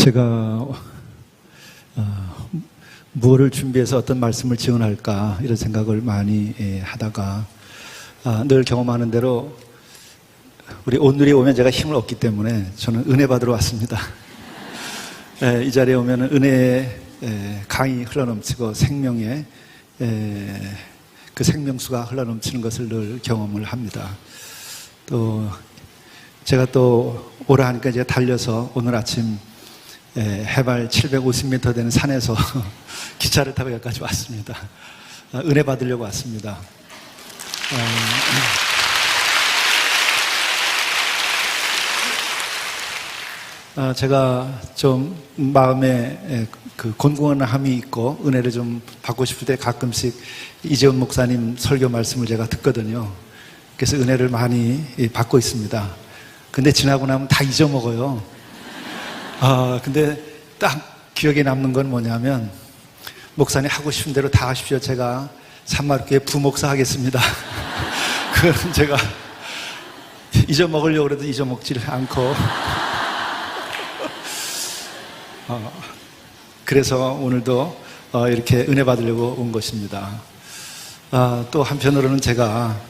제가 무엇을 준비해서 어떤 말씀을 지원할까 이런 생각을 많이 하다가 늘 경험하는 대로 우리 오늘에 오면 제가 힘을 얻기 때문에 저는 은혜 받으러 왔습니다. 이 자리에 오면 은혜의 강이 흘러넘치고 생명의 그 생명수가 흘러넘치는 것을 늘 경험을 합니다. 또 제가 또 오라 하니까 제가 달려서 오늘 아침 해발 750m 되는 산에서 기차를 타고 여기까지 왔습니다. 은혜 받으려고 왔습니다. 제가 좀 마음에 그 곤곤함이 있고 은혜를 좀 받고 싶을 때 가끔씩 이재훈 목사님 설교 말씀을 제가 듣거든요. 그래서 은혜를 많이 받고 있습니다. 근데 지나고 나면 다 잊어먹어요. 근데 딱 기억에 남는 건 뭐냐면, 목사님 하고 싶은 대로 다 하십시오. 제가 산마루교회 부목사 하겠습니다. 그건 제가 잊어먹으려고 해도 잊어먹질 않고. 그래서 오늘도 이렇게 은혜 받으려고 온 것입니다. 또 한편으로는 제가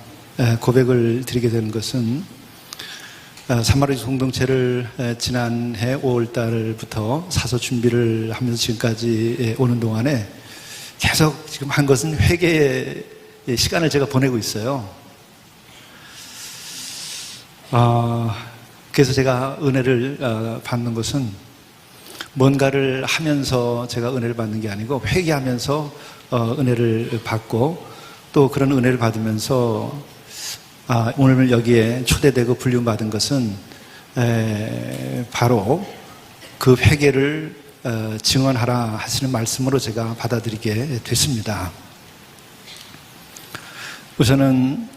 고백을 드리게 되는 것은 산마루교 공동체를 지난해 5월달부터 사서 준비를 하면서 지금까지 오는 동안에 계속 지금 한 것은 회개의 시간을 제가 보내고 있어요. 그래서 제가 은혜를 받는 것은 뭔가를 하면서 제가 은혜를 받는 게 아니고 회개하면서 은혜를 받고, 또 그런 은혜를 받으면서 오늘 여기에 초대되고 불림받은 것은 바로 그 회개를 증언하라 하시는 말씀으로 제가 받아들이게 됐습니다. 우선은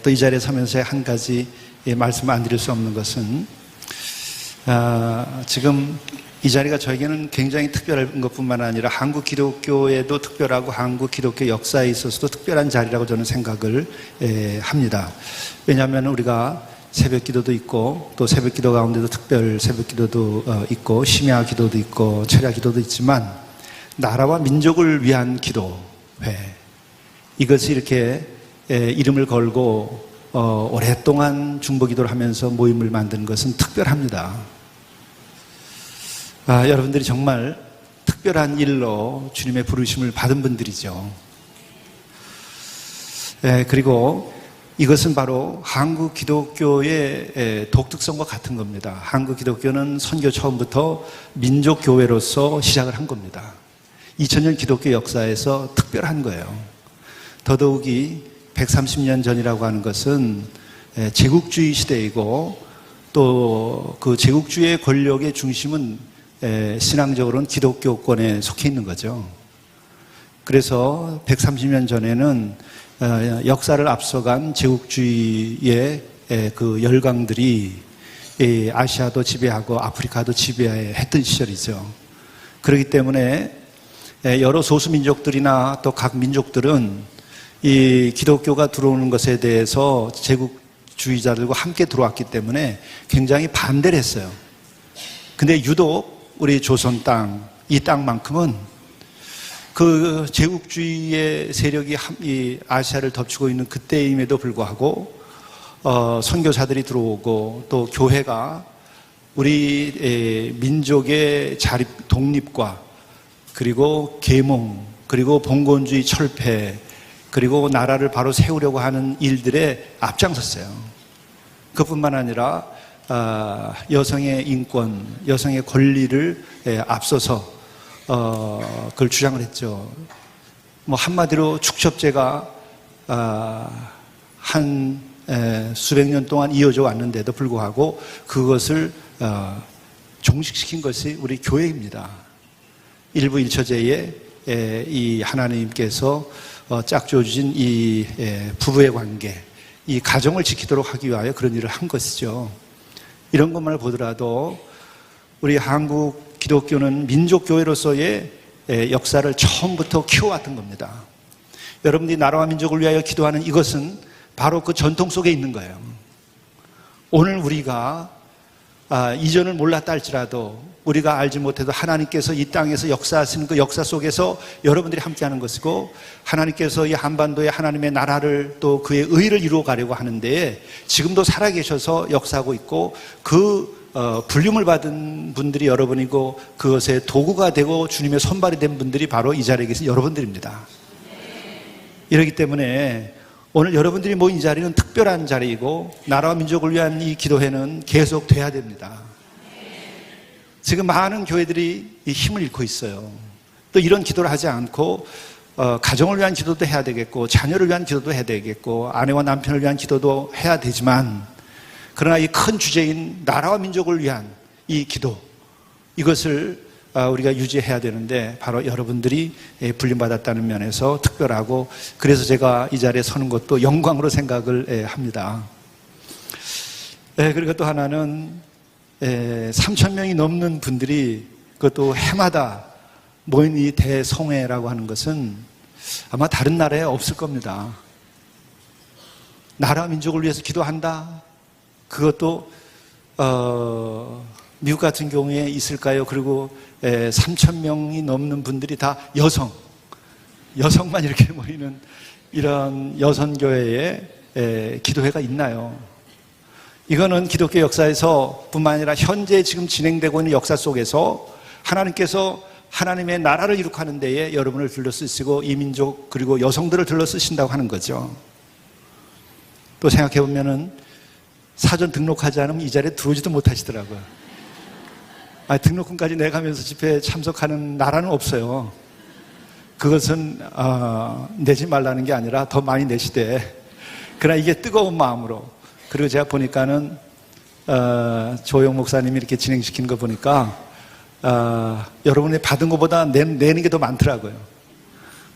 또 이 자리에 서면서 한 가지 말씀 안 드릴 수 없는 것은, 지금 이 자리가 저에게는 굉장히 특별한 것뿐만 아니라 한국 기독교에도 특별하고 한국 기독교 역사에 있어서도 특별한 자리라고 저는 생각을 합니다. 왜냐하면 우리가 새벽 기도도 있고, 또 새벽 기도 가운데도 특별 새벽 기도도 있고, 심야 기도도 있고, 철야 기도도 있지만, 나라와 민족을 위한 기도회, 이것이 이렇게 이름을 걸고 오랫동안 중보 기도를 하면서 모임을 만드는 것은 특별합니다. 여러분들이 정말 특별한 일로 주님의 부르심을 받은 분들이죠. 그리고 이것은 바로 한국 기독교의 독특성과 같은 겁니다. 한국 기독교는 선교 처음부터 민족교회로서 시작을 한 겁니다. 2000년 기독교 역사에서 특별한 거예요. 더더욱이 130년 전이라고 하는 것은 제국주의 시대이고, 또 그 제국주의의 권력의 중심은 신앙적으로는 기독교권에 속해 있는 거죠. 그래서 130년 전에는 역사를 앞서간 제국주의의 그 열강들이 아시아도 지배하고 아프리카도 지배했던 시절이죠. 그렇기 때문에 여러 소수민족들이나 또 각 민족들은 이 기독교가 들어오는 것에 대해서 제국주의자들과 함께 들어왔기 때문에 굉장히 반대를 했어요. 근데 유독 우리 조선 땅, 이 땅만큼은 그 제국주의의 세력이 이 아시아를 덮치고 있는 그때임에도 불구하고 선교사들이 들어오고, 또 교회가 우리 민족의 독립과 그리고 계몽, 그리고 봉건주의 철폐, 그리고 나라를 바로 세우려고 하는 일들에 앞장섰어요. 그뿐만 아니라 여성의 인권, 여성의 권리를 앞서서 그걸 주장을 했죠. 한마디로 축첩제가 한 수백 년 동안 이어져 왔는데도 불구하고 그것을 종식시킨 것이 우리 교회입니다. 일부 일처제에 이 하나님께서 짝지어 주신 이 부부의 관계, 이 가정을 지키도록 하기 위하여 그런 일을 한 것이죠. 이런 것만을 보더라도 우리 한국 기독교는 민족교회로서의 역사를 처음부터 키워왔던 겁니다. 여러분들이 나라와 민족을 위하여 기도하는 이것은 바로 그 전통 속에 있는 거예요. 오늘 우리가 이전을 몰랐다 할지라도 우리가 알지 못해도 하나님께서 이 땅에서 역사하시는 그 역사 속에서 여러분들이 함께하는 것이고, 하나님께서 이 한반도에 하나님의 나라를 또 그의 의를 이루어 가려고 하는데 지금도 살아계셔서 역사하고 있고, 불림을 받은 분들이 여러분이고 그것의 도구가 되고 주님의 손발이 된 분들이 바로 이 자리에 계신 여러분들입니다. 이렇기 때문에 오늘 여러분들이 모인 이 자리는 특별한 자리이고, 나라와 민족을 위한 이 기도회는 계속 돼야 됩니다. 지금 많은 교회들이 이 힘을 잃고 있어요. 또 이런 기도를 하지 않고 가정을 위한 기도도 해야 되겠고, 자녀를 위한 기도도 해야 되겠고, 아내와 남편을 위한 기도도 해야 되지만, 그러나 이 큰 주제인 나라와 민족을 위한 이 기도, 이것을 우리가 유지해야 되는데 바로 여러분들이 불림받았다는 면에서 특별하고, 그래서 제가 이 자리에 서는 것도 영광으로 생각을 합니다. 그리고 또 하나는 3,000명이 넘는 분들이 그것도 해마다 모인 이 대성회라고 하는 것은 아마 다른 나라에 없을 겁니다. 나라와 민족을 위해서 기도한다. 그것도 미국 같은 경우에 있을까요? 그리고 3,000명이 넘는 분들이 다 여성만 이렇게 모이는 이런 여성교회에 기도회가 있나요? 이거는 기독교 역사에서 뿐만 아니라 현재 지금 진행되고 있는 역사 속에서 하나님께서 하나님의 나라를 이룩하는 데에 여러분을 들러쓰시고 이 민족 그리고 여성들을 들러쓰신다고 하는 거죠. 또 생각해 보면은 사전 등록하지 않으면 이 자리에 들어오지도 못하시더라고요. 등록금까지 내가면서 집회에 참석하는 나라는 없어요. 그것은 내지 말라는 게 아니라 더 많이 내시되, 그러나 이게 뜨거운 마음으로. 그리고 제가 보니까는 조용 목사님이 이렇게 진행시키는 거 보니까 여러분이 받은 것보다 내는 게 더 많더라고요.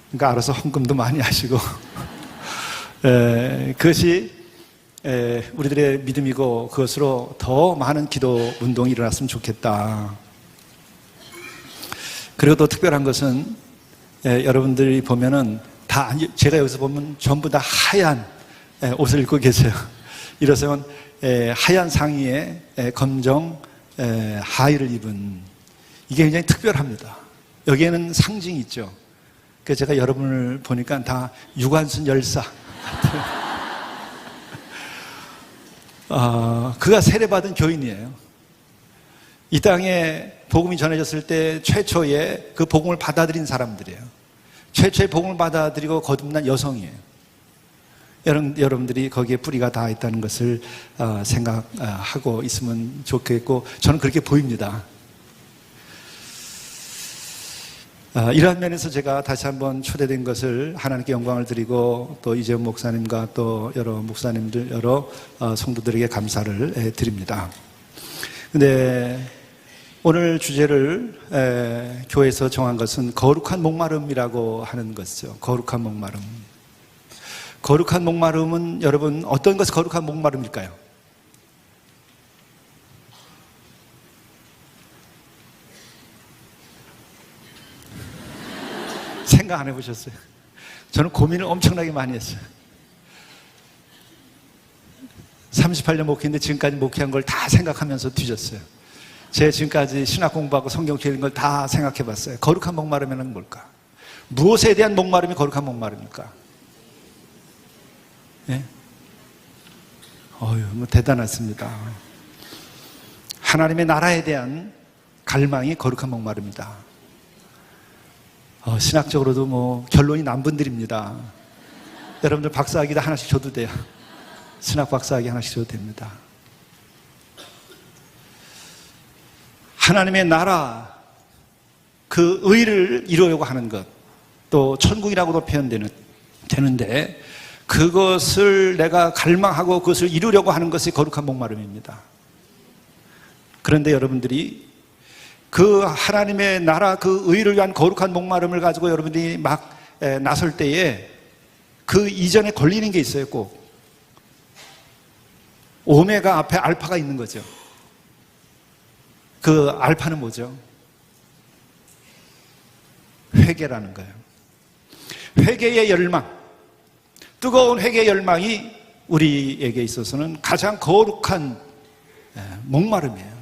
그러니까 알아서 헌금도 많이 하시고 그것이 우리들의 믿음이고, 그것으로 더 많은 기도 운동이 일어났으면 좋겠다. 그리고 또 특별한 것은 여러분들이 보면은 다, 제가 여기서 보면 전부 다 하얀 옷을 입고 계세요. 이러면 하얀 상의에 검정 하의를 입은, 이게 굉장히 특별합니다. 여기에는 상징이 있죠. 그래서 제가 여러분을 보니까 다 유관순 열사 그가 세례받은 교인이에요. 이 땅에 복음이 전해졌을 때 최초의 그 복음을 받아들인 사람들이에요. 최초의 복음을 받아들이고 거듭난 여성이에요. 여러분들이 거기에 뿌리가 다 있다는 것을 생각하고 있으면 좋겠고, 저는 그렇게 보입니다. 이러한 면에서 제가 다시 한번 초대된 것을 하나님께 영광을 드리고, 또 이재훈 목사님과 또 여러 목사님들, 여러 성도들에게 감사를 드립니다. 근데 오늘 주제를 교회에서 정한 것은 거룩한 목마름이라고 하는 것이죠. 거룩한 목마름. 거룩한 목마름은 여러분 어떤 것이 거룩한 목마름일까요? 생각 안 해보셨어요? 저는 고민을 엄청나게 많이 했어요. 38년 목회인데 지금까지 목회한 걸 다 생각하면서 뒤졌어요. 제 지금까지 신학 공부하고 성경 읽은 걸 다 생각해 봤어요. 거룩한 목마름은 뭘까? 무엇에 대한 목마름이 거룩한 목마름일까? 예? 대단하십니다. 하나님의 나라에 대한 갈망이 거룩한 목마름이다. 신학적으로도 결론이 남분들입니다. 여러분들 박사학위도 하나씩 줘도 돼요. 신학 박사학위 하나씩 줘도 됩니다. 하나님의 나라, 그 의를 이루려고 하는 것, 또 천국이라고도 표현되는데, 그것을 내가 갈망하고 그것을 이루려고 하는 것이 거룩한 목마름입니다. 그런데 여러분들이 그 하나님의 나라, 그 의를 위한 거룩한 목마름을 가지고 여러분들이 막 나설 때에 그 이전에 걸리는 게 있어요. 꼭 오메가 앞에 알파가 있는 거죠. 그 알파는 뭐죠? 회개라는 거예요. 회개의 열망, 뜨거운 회개의 열망이 우리에게 있어서는 가장 거룩한 목마름이에요.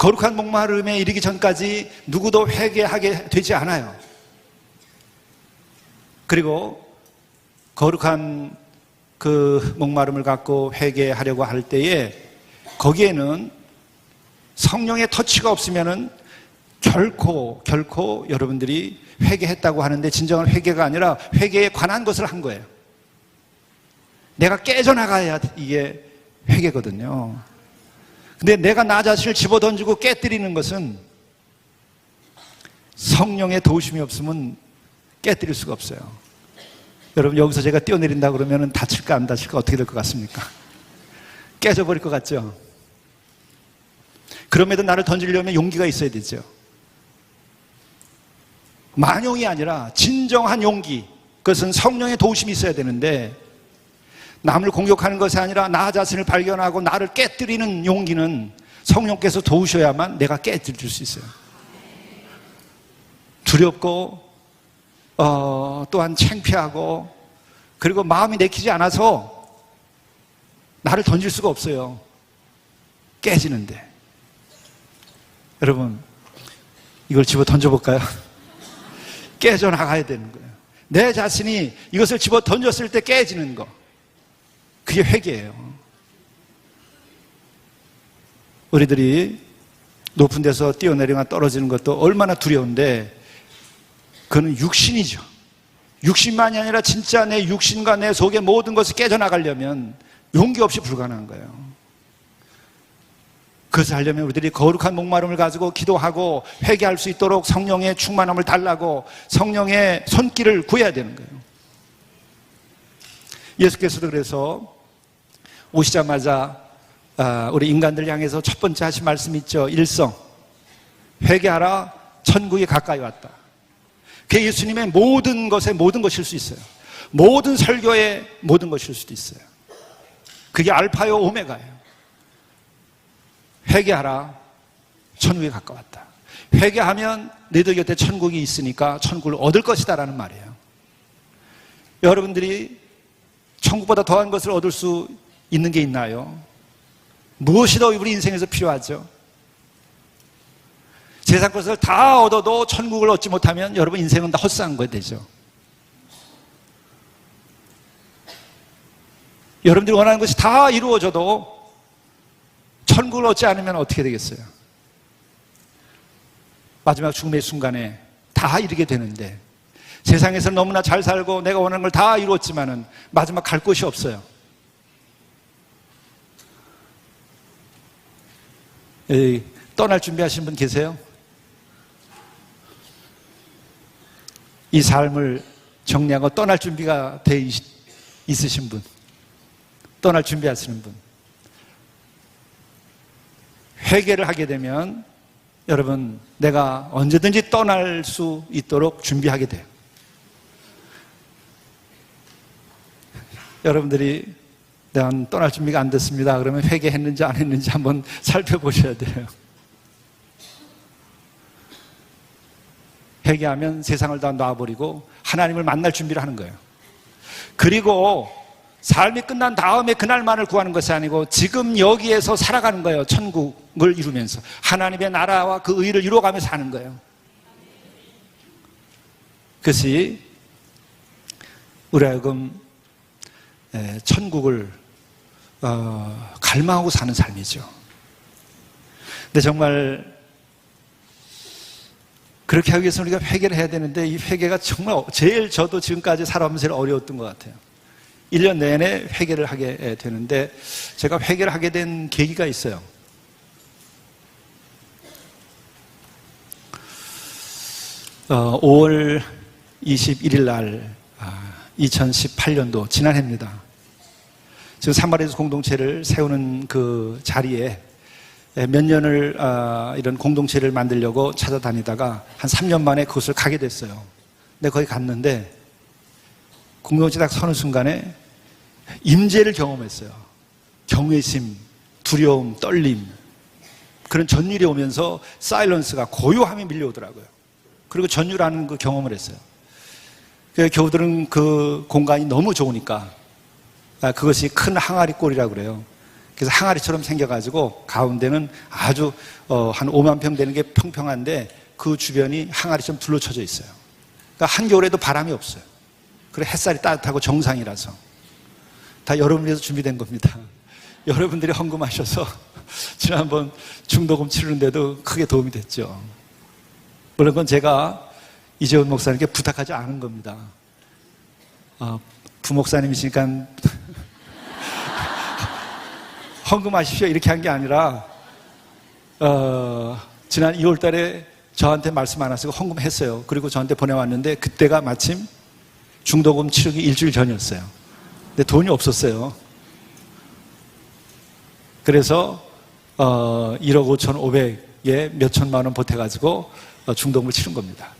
거룩한 목마름에 이르기 전까지 누구도 회개하게 되지 않아요. 그리고 거룩한 그 목마름을 갖고 회개하려고 할 때에 거기에는 성령의 터치가 없으면은 결코 여러분들이 회개했다고 하는데 진정한 회개가 아니라 회개에 관한 것을 한 거예요. 내가 깨져나가야 이게 회개거든요. 근데 내가 나 자신을 집어던지고 깨뜨리는 것은 성령의 도우심이 없으면 깨뜨릴 수가 없어요. 여러분, 여기서 제가 뛰어내린다 그러면 다칠까 안 다칠까 어떻게 될 것 같습니까? 깨져버릴 것 같죠? 그럼에도 나를 던지려면 용기가 있어야 되죠. 만용이 아니라 진정한 용기, 그것은 성령의 도우심이 있어야 되는데, 남을 공격하는 것이 아니라 나 자신을 발견하고 나를 깨뜨리는 용기는 성령께서 도우셔야만 내가 깨뜨릴 수 있어요. 두렵고 또한 창피하고 그리고 마음이 내키지 않아서 나를 던질 수가 없어요. 깨지는데. 여러분, 이걸 집어 던져볼까요? 깨져나가야 되는 거예요. 내 자신이 이것을 집어 던졌을 때 깨지는 거, 그게 회개예요. 우리들이 높은 데서 뛰어내리거나 떨어지는 것도 얼마나 두려운데, 그는 육신이죠. 육신만이 아니라 진짜 내 육신과 내 속의 모든 것이 깨져나가려면 용기 없이 불가능한 거예요. 그것을 하려면 우리들이 거룩한 목마름을 가지고 기도하고 회개할 수 있도록 성령의 충만함을 달라고 성령의 손길을 구해야 되는 거예요. 예수께서도 그래서 오시자마자 우리 인간들 향해서 첫 번째 하신 말씀이 있죠. 일성, 회개하라, 천국이 가까이 왔다. 그게 예수님의 모든 것에 모든 것일 수 있어요. 모든 설교의 모든 것일 수도 있어요. 그게 알파요 오메가예요. 회개하라, 천국이 가까웠다. 회개하면 너희들 곁에 천국이 있으니까 천국을 얻을 것이다라는 말이에요. 여러분들이 천국보다 더한 것을 얻을 수 있는 게 있나요? 무엇이 더 우리 인생에서 필요하죠? 세상 것을 다 얻어도 천국을 얻지 못하면 여러분 인생은 다 헛살한 거 되죠. 여러분들이 원하는 것이 다 이루어져도 천국을 얻지 않으면 어떻게 되겠어요? 마지막 죽음의 순간에 다 이루게 되는데, 세상에서 너무나 잘 살고 내가 원하는 걸 다 이루었지만은 마지막 갈 곳이 없어요. 떠날 준비하신 분 계세요? 이 삶을 정리하고 떠날 준비가 돼 있으신 분, 떠날 준비하시는 분, 회개를 하게 되면 여러분, 내가 언제든지 떠날 수 있도록 준비하게 돼요. 여러분들이 내가 떠날 준비가 안 됐습니다 그러면 회개했는지 안 했는지 한번 살펴보셔야 돼요. 회개하면 세상을 다 놔버리고 하나님을 만날 준비를 하는 거예요. 그리고 삶이 끝난 다음에 그날만을 구하는 것이 아니고 지금 여기에서 살아가는 거예요. 천국을 이루면서 하나님의 나라와 그 의를 이루어가면서 사는 거예요. 그것이 우리 하여금 천국을 갈망하고 사는 삶이죠. 근데 정말 그렇게 하기 위해서 우리가 회개를 해야 되는데, 이 회개가 정말 제일 저도 지금까지 살아오면서 제일 어려웠던 것 같아요. 1년 내내 회개를 하게 되는데, 제가 회개를 하게 된 계기가 있어요. 어, 5월 21일 날 2018년도 지난해입니다. 지금 사마리아에서 공동체를 세우는 그 자리에 몇 년을 이런 공동체를 만들려고 찾아다니다가 한 3년 만에 그곳을 가게 됐어요. 근데 거기 갔는데 공동체 딱 서는 순간에 임재를 경험했어요. 경외심, 두려움, 떨림, 그런 전율이 오면서 사일런스가, 고요함이 밀려오더라고요. 그리고 전율하는 그 경험을 했어요. 교우들은 그 공간이 너무 좋으니까 그것이 큰 항아리 꼴이라고 그래요. 그래서 항아리처럼 생겨가지고 가운데는 아주 한 5만 평 되는 게 평평한데 그 주변이 항아리처럼 둘러쳐져 있어요. 그러니까 한겨울에도 바람이 없어요. 그리고 햇살이 따뜻하고 정상이라서 다 여러분을 위해서 준비된 겁니다. 여러분들이 헌금하셔서 지난번 중도금 치르는데도 크게 도움이 됐죠. 물론 그건 제가 이재훈 목사님께 부탁하지 않은 겁니다. 부목사님이시니까 헌금하십시오 이렇게 한 게 아니라 지난 2월 달에 저한테 말씀 안 하시고 헌금했어요. 그리고 저한테 보내왔는데 그때가 마침 중도금 치르기 일주일 전이었어요. 근데 돈이 없었어요. 그래서 1억 5,500에 몇 천만 원 보태가지고 중도금을 치른 겁니다.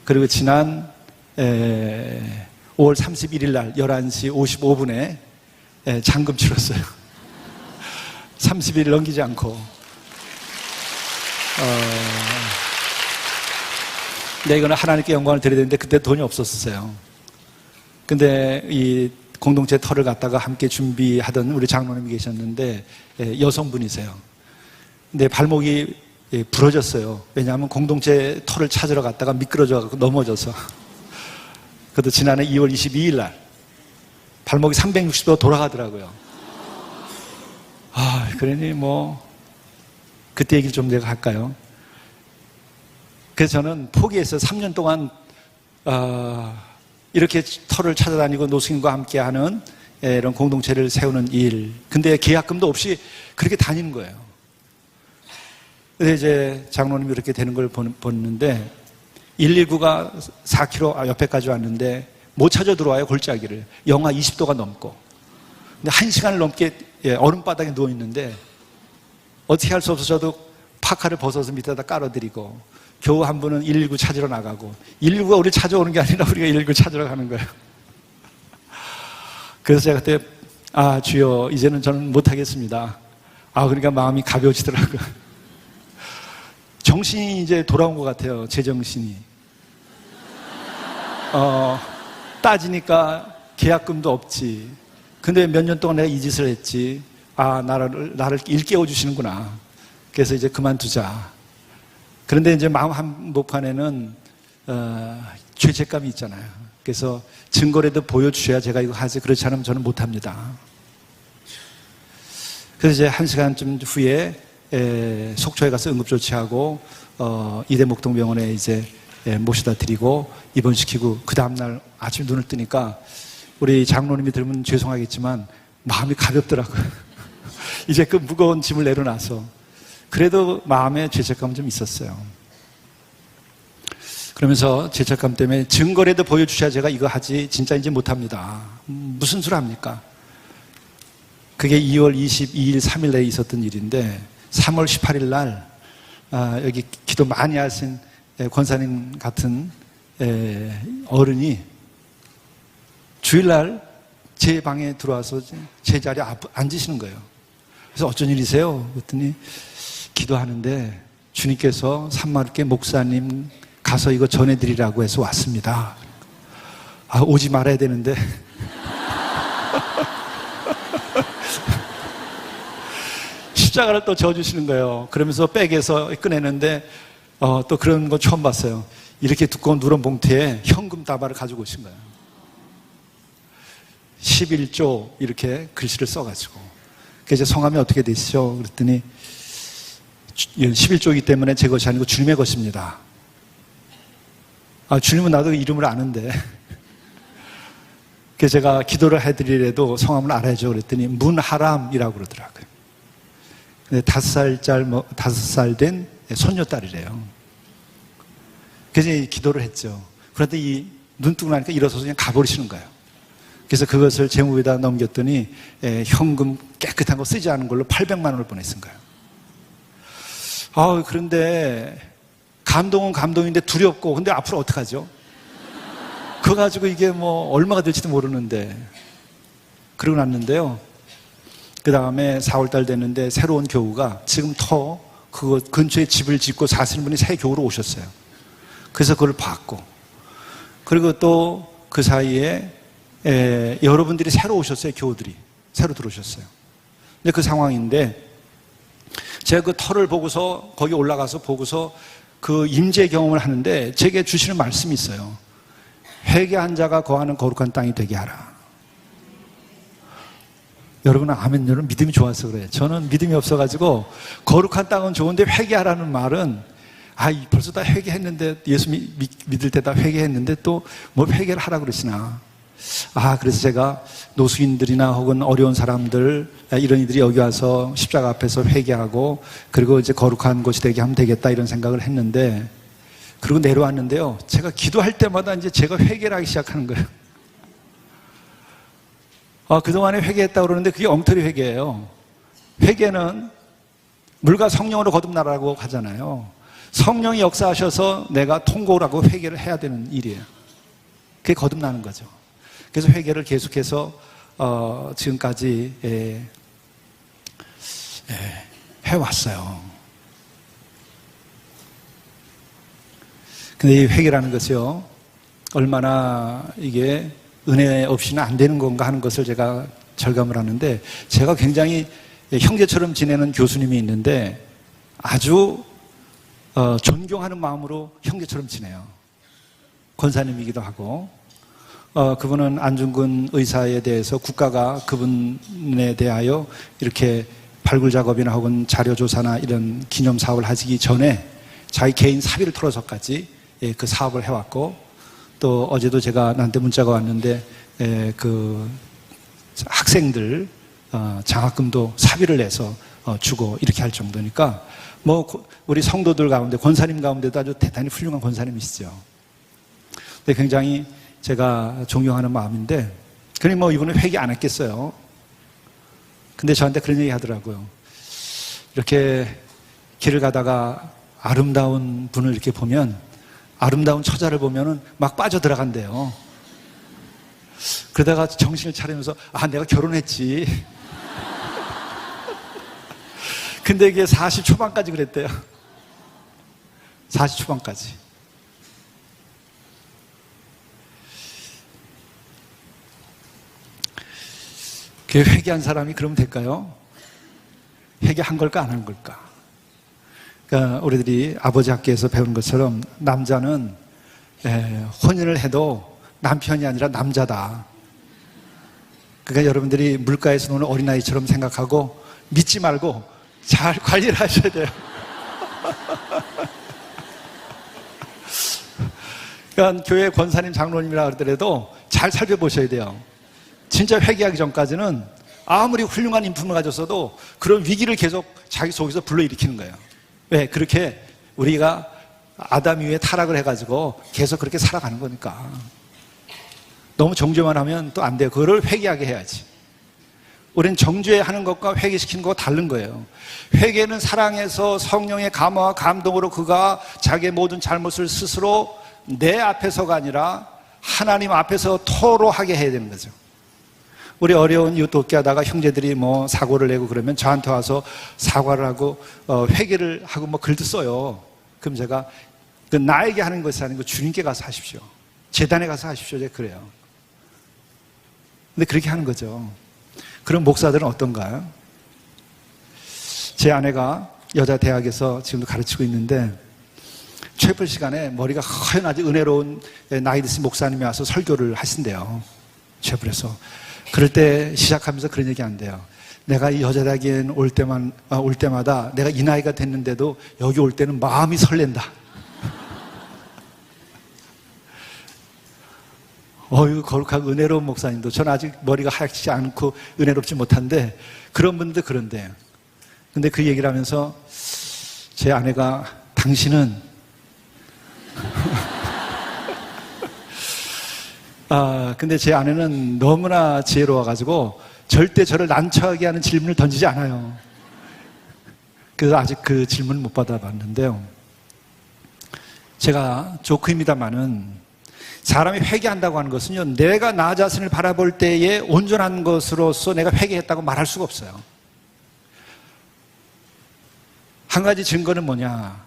그리고 지난 5월 31일 날 11시 55분에 잔금 치렀어요. 30일 넘기지 않고. 네, 이거는 하나님께 영광을 드려야 되는데 그때 돈이 없었어요. 근데 이 공동체 터를 갖다가 함께 준비하던 우리 장로님이 계셨는데 여성분이세요. 근데 발목이 부러졌어요. 왜냐하면 공동체 터를 찾으러 갔다가 미끄러져서 넘어져서. 그것도 지난해 2월 22일 날 발목이 360도 돌아가더라고요. 그러니 그때 얘기를 좀 내가 할까요? 그래서 저는 포기해서 3년 동안 이렇게 터를 찾아다니고 노숙인과 함께하는 이런 공동체를 세우는 일. 근데 계약금도 없이 그렇게 다니는 거예요. 그래서 이제 장로님이 이렇게 되는 걸 보는데 119가 4km 옆에까지 왔는데 못 찾아 들어와요. 골짜기를. 영하 20도가 넘고. 근데 1시간을 넘게 얼음바닥에 누워있는데 어떻게 할 수 없어서 저도 파카를 벗어서 밑에다 깔아드리고 겨우 한 분은 119 찾으러 나가고 119가 우리를 찾아오는 게 아니라 우리가 119 찾으러 가는 거예요. 그래서 제가 그때 주여 이제는 저는 못하겠습니다. 그러니까 마음이 가벼워지더라고요. 정신이 이제 돌아온 것 같아요. 제 정신이. 따지니까 계약금도 없지. 근데 몇 년 동안 내가 이 짓을 했지. 나를 일깨워 주시는구나. 그래서 이제 그만두자. 그런데 이제 마음 한복판에는 죄책감이 있잖아요. 그래서 증거라도 보여주셔야 제가 이거 하지. 그렇지 않으면 저는 못합니다. 그래서 이제 1시간쯤 후에 속초에 가서 응급조치하고 이대목동병원에 이제 모셔다 드리고 입원시키고 그 다음날 아침 눈을 뜨니까 우리 장로님이 들으면 죄송하겠지만 마음이 가볍더라고요. 이제 그 무거운 짐을 내려놔서. 그래도 마음에 죄책감은 좀 있었어요. 그러면서 죄책감 때문에 증거라도 보여주셔야 제가 이거 하지 진짜인지 못합니다. 무슨 소리 합니까? 그게 2월 22일 3일에 있었던 일인데 3월 18일 날 여기 기도 많이 하신 권사님 같은 어른이 주일날 제 방에 들어와서 제 자리에 앉으시는 거예요. 그래서 어쩐 일이세요? 그랬더니 기도하는데 주님께서 산마르게 목사님 가서 이거 전해드리라고 해서 왔습니다. 오지 말아야 되는데 십자가를 또 져주시는 거예요. 그러면서 백에서 꺼내는데 또 그런 거 처음 봤어요. 이렇게 두꺼운 누런 봉투에 현금 다발을 가지고 오신 거예요. 11조 이렇게 글씨를 써가지고. 그래서 성함이 어떻게 되시죠? 그랬더니 11조이기 때문에 제 것이 아니고 주님의 것입니다. 주님은 나도 이름을 아는데. 그래서 제가 기도를 해드리래도 성함을 알아야죠. 그랬더니 문하람이라고 그러더라고요. 근데 5살 된 손녀딸이래요. 그래서 기도를 했죠. 그런데 이 눈 뜨고 나니까 일어서서 그냥 가버리시는 거예요. 그래서 그것을 재무에다 넘겼더니 현금 깨끗한 거 쓰지 않은 걸로 800만 원을 보냈은 거예요. 그런데 감동은 감동인데 두렵고, 근데 앞으로 어떡하죠? 그거 가지고 이게 얼마가 될지도 모르는데. 그러고 났는데요. 그 다음에 4월달 됐는데 새로운 교우가 지금 그거 근처에 집을 짓고 사시는 분이 새 교우로 오셨어요. 그래서 그걸 봤고. 그리고 또 그 사이에 여러분들이 새로 오셨어요. 교우들이. 새로 들어오셨어요. 근데 그 상황인데 제가 그 터를 보고서 거기 올라가서 보고서 그 임재 경험을 하는데 제게 주시는 말씀이 있어요. 회개한 자가 거하는 거룩한 땅이 되게 하라. 여러분은 아멘. 여러분 믿음이 좋아서 그래요. 저는 믿음이 없어가지고 거룩한 땅은 좋은데 회개하라는 말은 벌써 다 회개했는데 예수 믿을 때 다 회개했는데 또 뭘 회개를 하라 그러시나. 그래서 제가 노숙인들이나 혹은 어려운 사람들 이런 이들이 여기 와서 십자가 앞에서 회개하고 그리고 이제 거룩한 곳이 되게 하면 되겠다 이런 생각을 했는데 그리고 내려왔는데요. 제가 기도할 때마다 이제 제가 회개를 하기 시작하는 거예요. 그동안에 회개했다고 그러는데 그게 엉터리 회개예요. 회개는 물과 성령으로 거듭나라고 하잖아요. 성령이 역사하셔서 내가 통고를 하고 회개를 해야 되는 일이에요. 그게 거듭나는 거죠. 그래서 회개를 계속해서 지금까지 해왔어요. 근데 이 회개라는 것이요, 얼마나 이게 은혜 없이는 안 되는 건가 하는 것을 제가 절감을 하는데, 제가 굉장히 형제처럼 지내는 교수님이 있는데 아주 존경하는 마음으로 형제처럼 지내요. 권사님이기도 하고, 그분은 안중근 의사에 대해서 국가가 그분에 대하여 이렇게 발굴 작업이나 혹은 자료 조사나 이런 기념 사업을 하시기 전에 자기 개인 사비를 털어서까지 그 사업을 해왔고, 또 어제도 제가 나한테 문자가 왔는데 그 학생들 장학금도 사비를 내서 주고 이렇게 할 정도니까 우리 성도들 가운데 권사님 가운데도 아주 대단히 훌륭한 권사님이시죠. 근데 굉장히 제가 존경하는 마음인데, 그러니 이분은 회개 안 했겠어요. 근데 저한테 그런 얘기 하더라고요. 이렇게 길을 가다가 아름다운 분을 이렇게 보면, 아름다운 처자를 보면은 막 빠져들어간대요. 그러다가 정신을 차리면서 내가 결혼했지. 근데 이게 40 초반까지 그랬대요. 40 초반까지. 그 회개한 사람이 그러면 될까요? 회개한 걸까 안 한 걸까? 그러니까 우리들이 아버지 학교에서 배운 것처럼 남자는 혼인을 해도 남편이 아니라 남자다. 그러니까 여러분들이 물가에서 노는 어린아이처럼 생각하고 믿지 말고 잘 관리를 하셔야 돼요. 그러니까 교회 권사님 장로님이라 그러더라도 잘 살펴보셔야 돼요. 진짜 회개하기 전까지는 아무리 훌륭한 인품을 가졌어도 그런 위기를 계속 자기 속에서 불러일으키는 거예요. 왜? 그렇게 우리가 아담 이후에 타락을 해가지고 계속 그렇게 살아가는 거니까. 너무 정죄만 하면 또 안 돼요. 그거를 회개하게 해야지. 우리는 정죄하는 것과 회개시키는 것과 다른 거예요. 회개는 사랑해서 성령의 감화와 감동으로 그가 자기의 모든 잘못을 스스로 내 앞에서가 아니라 하나님 앞에서 토로하게 해야 되는 거죠. 우리 어려운 이웃 돕기 하다가 형제들이 사고를 내고 그러면 저한테 와서 사과를 하고 회개를 하고 글도 써요. 그럼 제가 나에게 하는 것이 아니고 주님께 가서 하십시오. 재단에 가서 하십시오. 제가 그래요. 근데 그렇게 하는 거죠. 그럼 목사들은 어떤가요? 제 아내가 여자 대학에서 지금도 가르치고 있는데 최불 시간에 머리가 허연 아주 은혜로운 나이 드신 목사님이 와서 설교를 하신대요. 최불에서. 그럴 때 시작하면서 그런 얘기 안 돼요. 내가 이 여자대학에 올 때마다 내가 이 나이가 됐는데도 여기 올 때는 마음이 설렌다. 거룩하고 은혜로운 목사님도, 저는 아직 머리가 하얗지 않고 은혜롭지 못한데 그런 분들도 그런데, 근데 그 얘기를 하면서 제 아내가 당신은 근데 제 아내는 너무나 지혜로워가지고 절대 저를 난처하게 하는 질문을 던지지 않아요. 그래서 아직 그 질문을 못 받아봤는데요. 제가 조크입니다마는 사람이 회개한다고 하는 것은요, 내가 나 자신을 바라볼 때에 온전한 것으로서 내가 회개했다고 말할 수가 없어요. 한 가지 증거는 뭐냐?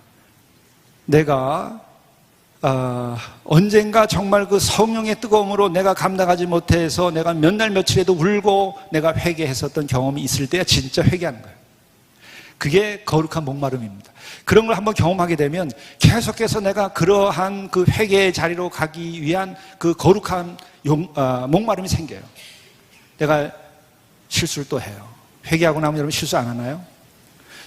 내가 언젠가 정말 그 성령의 뜨거움으로 내가 감당하지 못해서 내가 몇 날 며칠에도 울고 내가 회개했었던 경험이 있을 때야 진짜 회개하는 거예요. 그게 거룩한 목마름입니다. 그런 걸 한번 경험하게 되면 계속해서 내가 그러한 그 회개의 자리로 가기 위한 그 거룩한 목마름이 생겨요. 내가 실수를 또 해요. 회개하고 나면 여러분 실수 안 하나요?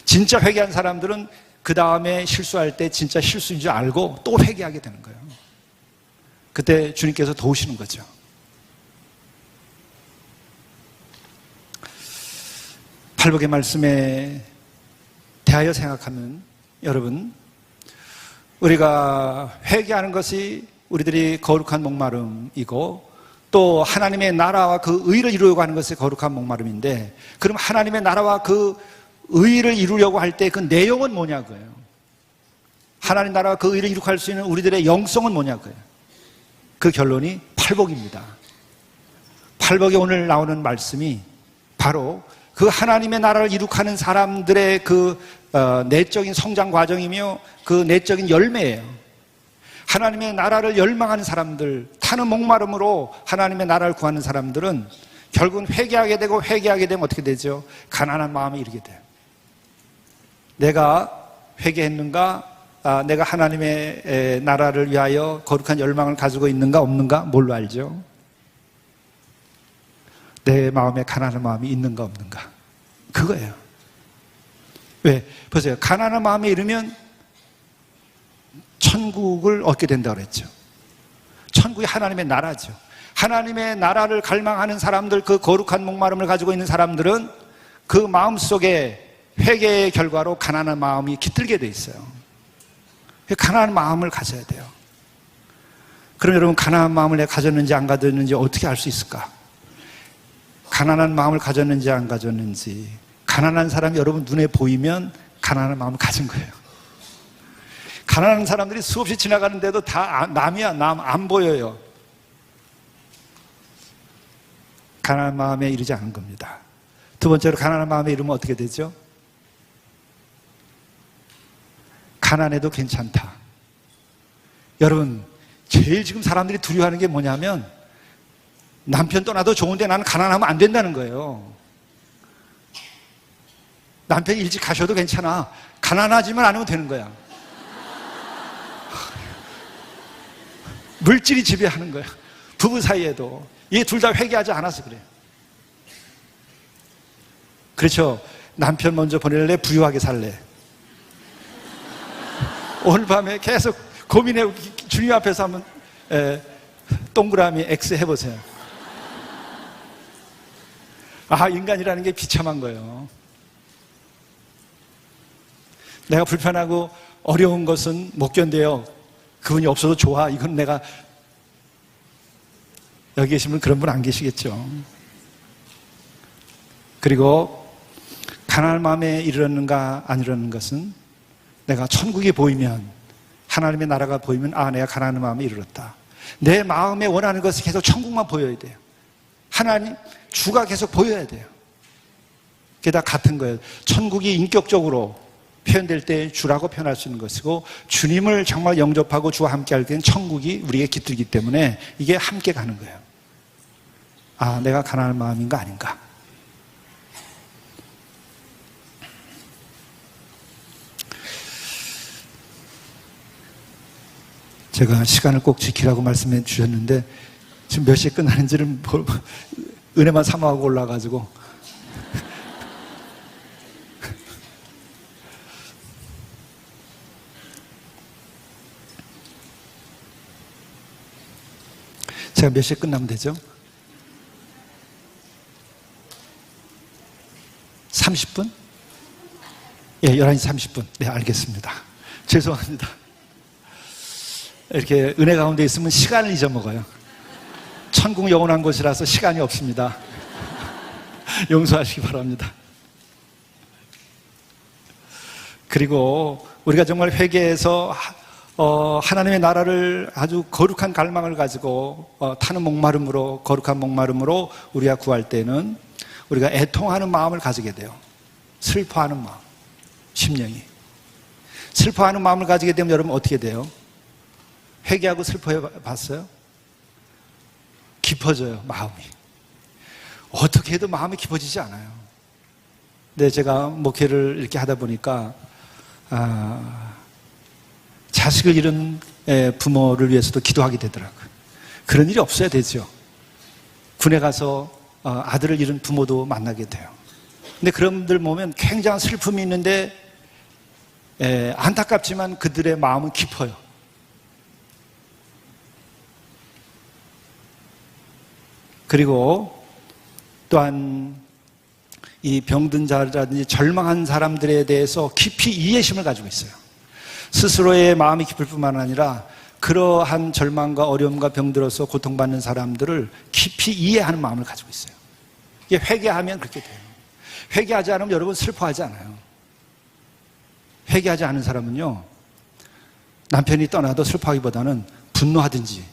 진짜 회개한 사람들은 그 다음에 실수할 때 진짜 실수인 줄 알고 또 회개하게 되는 거예요. 그때 주님께서 도우시는 거죠. 팔복의 말씀에 대하여 생각하면 여러분, 우리가 회개하는 것이 우리들이 거룩한 목마름이고 또 하나님의 나라와 그 의를 이루려고 하는 것이 거룩한 목마름인데, 그럼 하나님의 나라와 그 의를 이루려고 할 때 그 내용은 뭐냐고요. 하나님 나라와 그 의를 이룩할 수 있는 우리들의 영성은 뭐냐고요. 그 결론이 팔복입니다. 팔복에 오늘 나오는 말씀이 바로 그 하나님의 나라를 이룩하는 사람들의 그 내적인 성장 과정이며 그 내적인 열매예요. 하나님의 나라를 열망하는 사람들, 타는 목마름으로 하나님의 나라를 구하는 사람들은 결국은 회개하게 되고, 회개하게 되면 어떻게 되죠? 가난한 마음에 이르게 돼요. 내가 회개했는가? 내가 하나님의 나라를 위하여 거룩한 열망을 가지고 있는가 없는가? 뭘로 알죠? 내 마음에 가난한 마음이 있는가 없는가? 그거예요. 왜? 보세요. 가난한 마음에 이르면 천국을 얻게 된다고 그랬죠. 천국이 하나님의 나라죠. 하나님의 나라를 갈망하는 사람들, 그 거룩한 목마름을 가지고 있는 사람들은 그 마음속에 회개의 결과로 가난한 마음이 깃들게 돼 있어요. 가난한 마음을 가져야 돼요. 그럼 여러분, 가난한 마음을 내가 가졌는지 안 가졌는지 어떻게 알 수 있을까? 가난한 마음을 가졌는지 안 가졌는지, 가난한 사람이 여러분 눈에 보이면 가난한 마음을 가진 거예요. 가난한 사람들이 수없이 지나가는데도 다 남이야. 남 안 보여요. 가난한 마음에 이르지 않은 겁니다. 두 번째로, 가난한 마음에 이르면 어떻게 되죠? 가난해도 괜찮다. 여러분, 제일 지금 사람들이 두려워하는 게 뭐냐면 남편 떠나도 좋은데 나는 가난하면 안 된다는 거예요. 남편이 일찍 가셔도 괜찮아. 가난하지만 않으면 되는 거야. 물질이 지배하는 거야. 부부 사이에도. 이게 둘 다 회개하지 않아서 그래요. 그렇죠. 남편 먼저 보낼래? 부유하게 살래? 오늘 밤에 계속 고민해. 주님 앞에서 한번 동그라미 X 해보세요. 인간이라는 게 비참한 거예요. 내가 불편하고 어려운 것은 못 견뎌요. 그분이 없어도 좋아. 이건 내가, 여기 계신 분 그런 분 안 계시겠죠. 그리고 가난한 마음에 이르렀는가 안 이르는 것은 내가 천국이 보이면, 하나님의 나라가 보이면 내가 가난한 마음에 이르렀다. 내 마음에 원하는 것이 계속 천국만 보여야 돼요. 하나님, 주가 계속 보여야 돼요. 그게 다 같은 거예요. 천국이 인격적으로 표현될 때 주라고 표현할 수 있는 것이고, 주님을 정말 영접하고 주와 함께 할 때는 천국이 우리에게 깃들기 때문에 이게 함께 가는 거예요. 내가 가난한 마음인가 아닌가? 제가 시간을 꼭 지키라고 말씀해 주셨는데 지금 몇 시에 끝나는지를 은혜만 사모하고 올라가지고 제가 몇 시에 끝나면 되죠? 30분? 예, 11시 30분. 네, 알겠습니다. 죄송합니다. 이렇게 은혜 가운데 있으면 시간을 잊어먹어요. 천국 영원한 곳이라서 시간이 없습니다. 용서하시기 바랍니다. 그리고 우리가 정말 회개해서 하나님의 나라를 아주 거룩한 갈망을 가지고 타는 목마름으로, 거룩한 목마름으로 우리가 구할 때는 우리가 애통하는 마음을 가지게 돼요. 슬퍼하는 마음, 심령이. 슬퍼하는 마음을 가지게 되면 여러분 어떻게 돼요? 회개하고 슬퍼해 봤어요? 깊어져요, 마음이. 어떻게 해도 마음이 깊어지지 않아요. 근데 제가 목회를 이렇게 하다 보니까 자식을 잃은 부모를 위해서도 기도하게 되더라고요. 그런 일이 없어야 되죠. 군에 가서 아들을 잃은 부모도 만나게 돼요. 근데 그런 분들 보면 굉장한 슬픔이 있는데 안타깝지만 그들의 마음은 깊어요. 그리고 또한 이 병든 자라든지 절망한 사람들에 대해서 깊이 이해심을 가지고 있어요. 스스로의 마음이 깊을 뿐만 아니라 그러한 절망과 어려움과 병들어서 고통받는 사람들을 깊이 이해하는 마음을 가지고 있어요. 이게 회개하면 그렇게 돼요. 회개하지 않으면 여러분 슬퍼하지 않아요. 회개하지 않은 사람은요, 남편이 떠나도 슬퍼하기보다는 분노하든지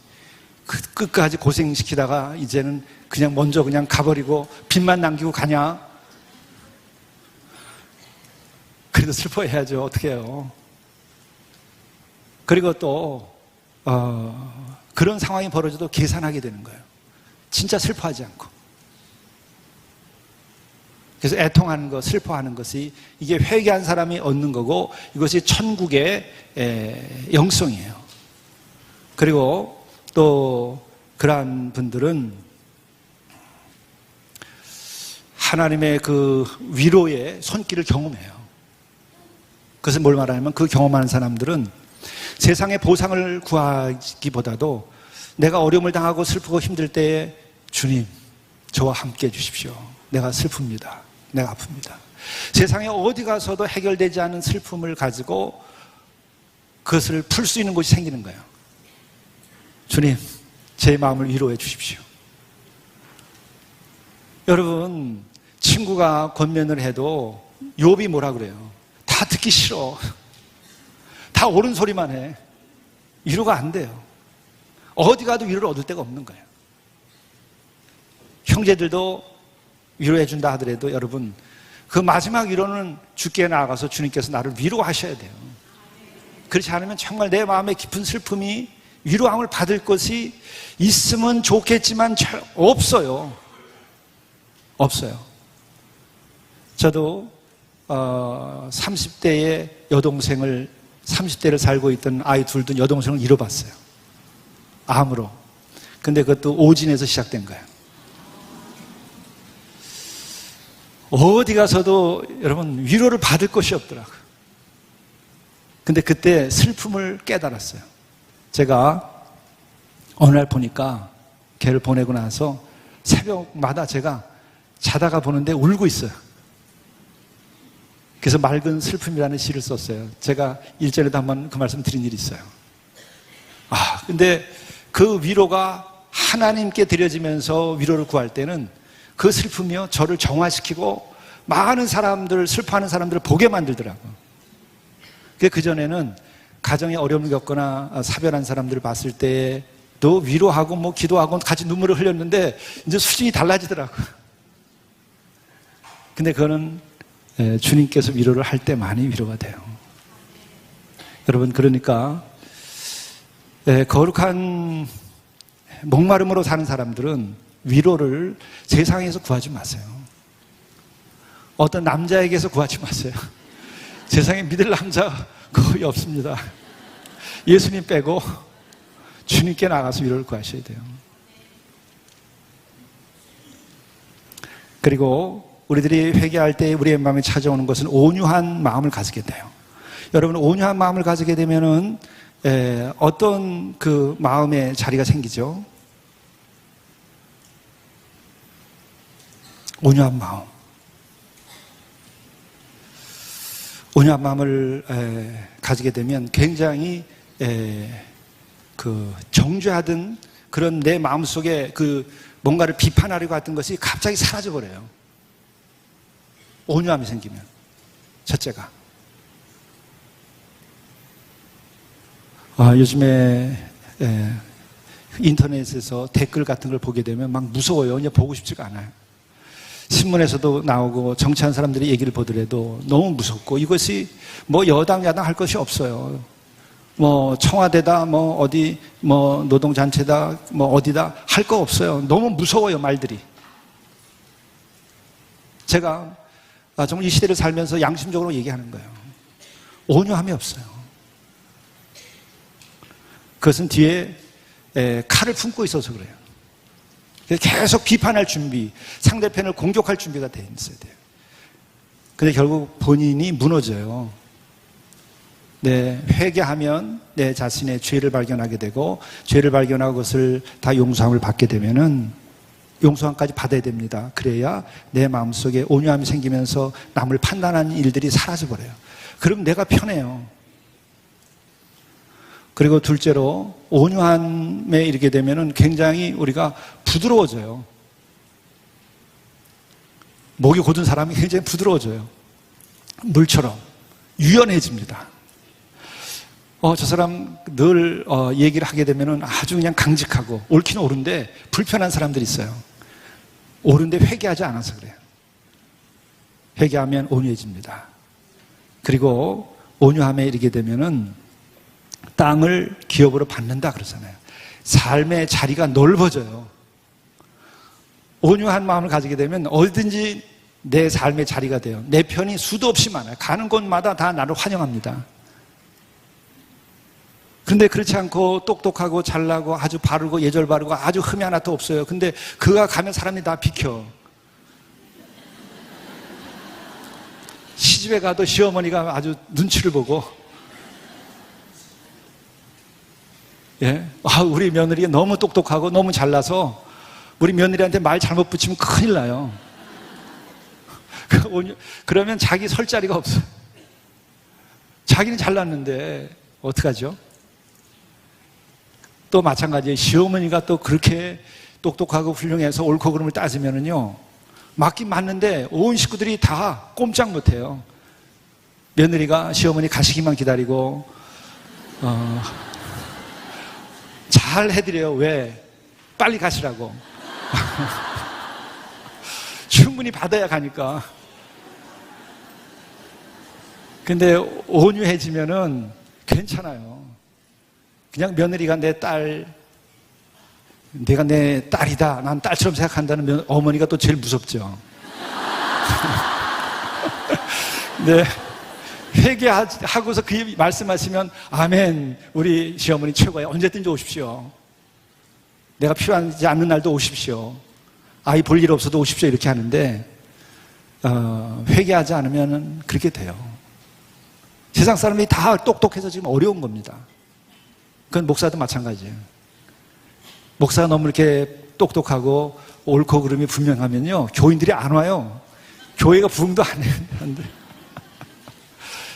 끝까지 고생시키다가 이제는 그냥 먼저 그냥 가버리고 빚만 남기고 가냐? 그래도 슬퍼해야죠. 어떻게 해요? 그리고 또 그런 상황이 벌어져도 계산하게 되는 거예요. 진짜 슬퍼하지 않고. 그래서 애통하는 것, 슬퍼하는 것이 이게 회개한 사람이 얻는 거고 이것이 천국의 영성이에요. 그리고 또 그러한 분들은 하나님의 그 위로의 손길을 경험해요. 그것은 뭘 말하냐면 그 경험하는 사람들은 세상의 보상을 구하기보다도 내가 어려움을 당하고 슬프고 힘들 때에 주님, 저와 함께 해주십시오. 내가 슬픕니다. 내가 아픕니다. 세상에 어디 가서도 해결되지 않은 슬픔을 가지고 그것을 풀 수 있는 곳이 생기는 거예요. 주님, 제 마음을 위로해 주십시오. 여러분, 친구가 권면을 해도 욥이 뭐라 그래요? 다 듣기 싫어. 다 옳은 소리만 해. 위로가 안 돼요. 어디 가도 위로를 얻을 데가 없는 거예요. 형제들도 위로해 준다 하더라도 여러분, 그 마지막 위로는 주께 나아가서 주님께서 나를 위로하셔야 돼요. 그렇지 않으면 정말 내 마음의 깊은 슬픔이 위로함을 받을 것이 있으면 좋겠지만 잘 없어요. 없어요. 저도 30대의 여동생을 30대를 살고 있던 아이 둘도 여동생을 잃어봤어요. 암으로. 근데 그것도 오진에서 시작된 거예요. 어디 가서도 여러분 위로를 받을 것이 없더라고요. 근데 그때 슬픔을 깨달았어요. 제가 어느 날 보니까 걔를 보내고 나서 새벽마다 제가 자다가 보는데 울고 있어요. 그래서 맑은 슬픔이라는 시를 썼어요. 제가 일전에도 한번 그 말씀 드린 일이 있어요. 근데 그 위로가 하나님께 드려지면서 위로를 구할 때는 그 슬픔이요, 저를 정화시키고 많은 사람들, 슬퍼하는 사람들을 보게 만들더라고요. 그전에는 가정에 어려움을 겪거나 사별한 사람들을 봤을 때도 위로하고 뭐 기도하고 같이 눈물을 흘렸는데 이제 수준이 달라지더라고요. 근데 그거는 주님께서 위로를 할 때만이 위로가 돼요. 여러분, 그러니까 거룩한 목마름으로 사는 사람들은 위로를 세상에서 구하지 마세요. 어떤 남자에게서 구하지 마세요. 세상에 믿을 남자 거의 없습니다. 예수님 빼고 주님께 나가서 위로를 구하셔야 돼요. 그리고 우리들이 회개할 때 우리의 마음에 찾아오는 것은 온유한 마음을 가지게 돼요. 여러분, 온유한 마음을 가지게 되면은 어떤 그 마음의 자리가 생기죠? 온유한 마음. 온유한 마음을 가지게 되면 굉장히 그 정죄하던 그런 내 마음속에 그 뭔가를 비판하려고 했던 것이 갑자기 사라져버려요. 온유함이 생기면. 첫째가. 요즘에 인터넷에서 댓글 같은 걸 보게 되면 막 무서워요. 그냥 보고 싶지가 않아요. 신문에서도 나오고 정치한 사람들이 얘기를 보더라도 너무 무섭고 이것이 뭐 여당 야당 할 것이 없어요. 뭐 청와대다, 뭐 어디, 뭐 노동단체다, 뭐 어디다 할 거 없어요. 너무 무서워요, 말들이. 제가 정말 이 시대를 살면서 양심적으로 얘기하는 거예요. 온유함이 없어요. 그것은 뒤에 칼을 품고 있어서 그래요. 계속 비판할 준비, 상대편을 공격할 준비가 돼 있어야 돼요. 근데 결국 본인이 무너져요. 회개하면 내 자신의 죄를 발견하게 되고, 죄를 발견하고 그것을 다 용서함을 받게 되면은 용서함까지 받아야 됩니다. 그래야 내 마음속에 온유함이 생기면서 남을 판단하는 일들이 사라져버려요. 그럼 내가 편해요. 그리고 둘째로 온유함에 이르게 되면은 굉장히 우리가 부드러워져요. 목이 곧은 사람이 굉장히 부드러워져요. 물처럼 유연해집니다. 저 사람 늘 얘기를 하게 되면은 아주 그냥 강직하고 옳기는 옳은데 불편한 사람들이 있어요. 옳은데 회개하지 않아서 그래요. 회개하면 온유해집니다. 그리고 온유함에 이르게 되면은 땅을 기업으로 받는다 그러잖아요. 삶의 자리가 넓어져요. 온유한 마음을 가지게 되면 어디든지 내 삶의 자리가 돼요. 내 편이 수도 없이 많아요. 가는 곳마다 다 나를 환영합니다. 근데 그렇지 않고 똑똑하고 잘나고 아주 바르고 예절 바르고 아주 흠이 하나도 없어요. 근데 그가 가면 사람이 다 비켜. 시집에 가도 시어머니가 아주 눈치를 보고, 우리 며느리가 너무 똑똑하고 너무 잘나서 우리 며느리한테 말 잘못 붙이면 큰일 나요. 그러면 자기 설 자리가 없어요. 자기는 잘났는데 어떡하죠? 또 마찬가지예요. 시어머니가 또 그렇게 똑똑하고 훌륭해서 옳고 그름을 따지면은요, 맞긴 맞는데 온 식구들이 다 꼼짝 못해요. 며느리가 시어머니 가시기만 기다리고 잘 해드려요. 왜? 빨리 가시라고. 충분히 받아야 가니까. 근데 온유해지면은 괜찮아요. 그냥 며느리가 내 딸, 내가 내 딸이다, 난 딸처럼 생각한다는 어머니가 또 제일 무섭죠. 네, 회개하고서 그 말씀하시면 아멘, 우리 시어머니 최고예요. 언제든지 오십시오. 내가 필요하지 않는 날도 오십시오. 아이 볼 일 없어도 오십시오. 이렇게 하는데 회개하지 않으면 그렇게 돼요. 세상 사람이 다 똑똑해서 지금 어려운 겁니다. 그건 목사도 마찬가지예요. 목사가 너무 이렇게 똑똑하고 옳고 그름이 분명하면요, 교인들이 안 와요. 교회가 부흥도 안 해요.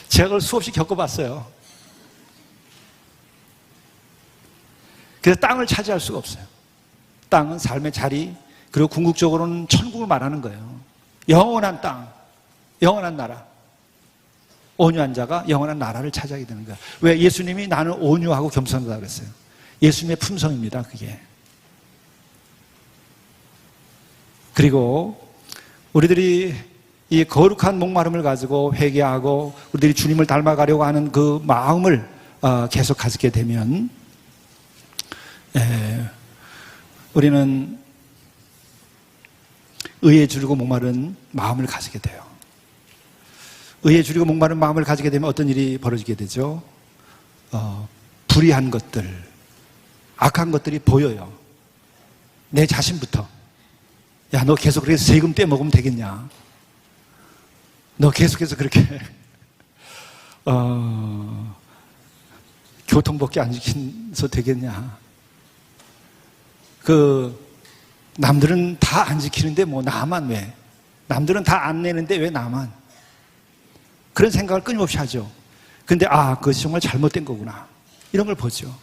제가 그걸 수없이 겪어봤어요. 그래서 땅을 차지할 수가 없어요. 땅은 삶의 자리, 그리고 궁극적으로는 천국을 말하는 거예요. 영원한 땅, 영원한 나라. 온유한 자가 영원한 나라를 차지하게 되는 거예요. 왜? 예수님이 나는 온유하고 겸손하다 그랬어요. 예수님의 품성입니다, 그게. 그리고 우리들이 이 거룩한 목마름을 가지고 회개하고 우리들이 주님을 닮아가려고 하는 그 마음을 계속 가지게 되면 우리는 의에 줄이고 목마른 마음을 가지게 돼요. 의에 줄이고 목마른 마음을 가지게 되면 어떤 일이 벌어지게 되죠? 불의한 것들, 악한 것들이 보여요. 내 자신부터. 야, 너 계속 그렇게 세금 떼먹으면 되겠냐? 너 계속해서 그렇게 교통법규 안 지켜서 되겠냐? 남들은 다 안 지키는데 뭐 나만 왜? 남들은 다 안 내는데 왜 나만? 그런 생각을 끊임없이 하죠. 근데 그것이 정말 잘못된 거구나, 이런 걸 보죠.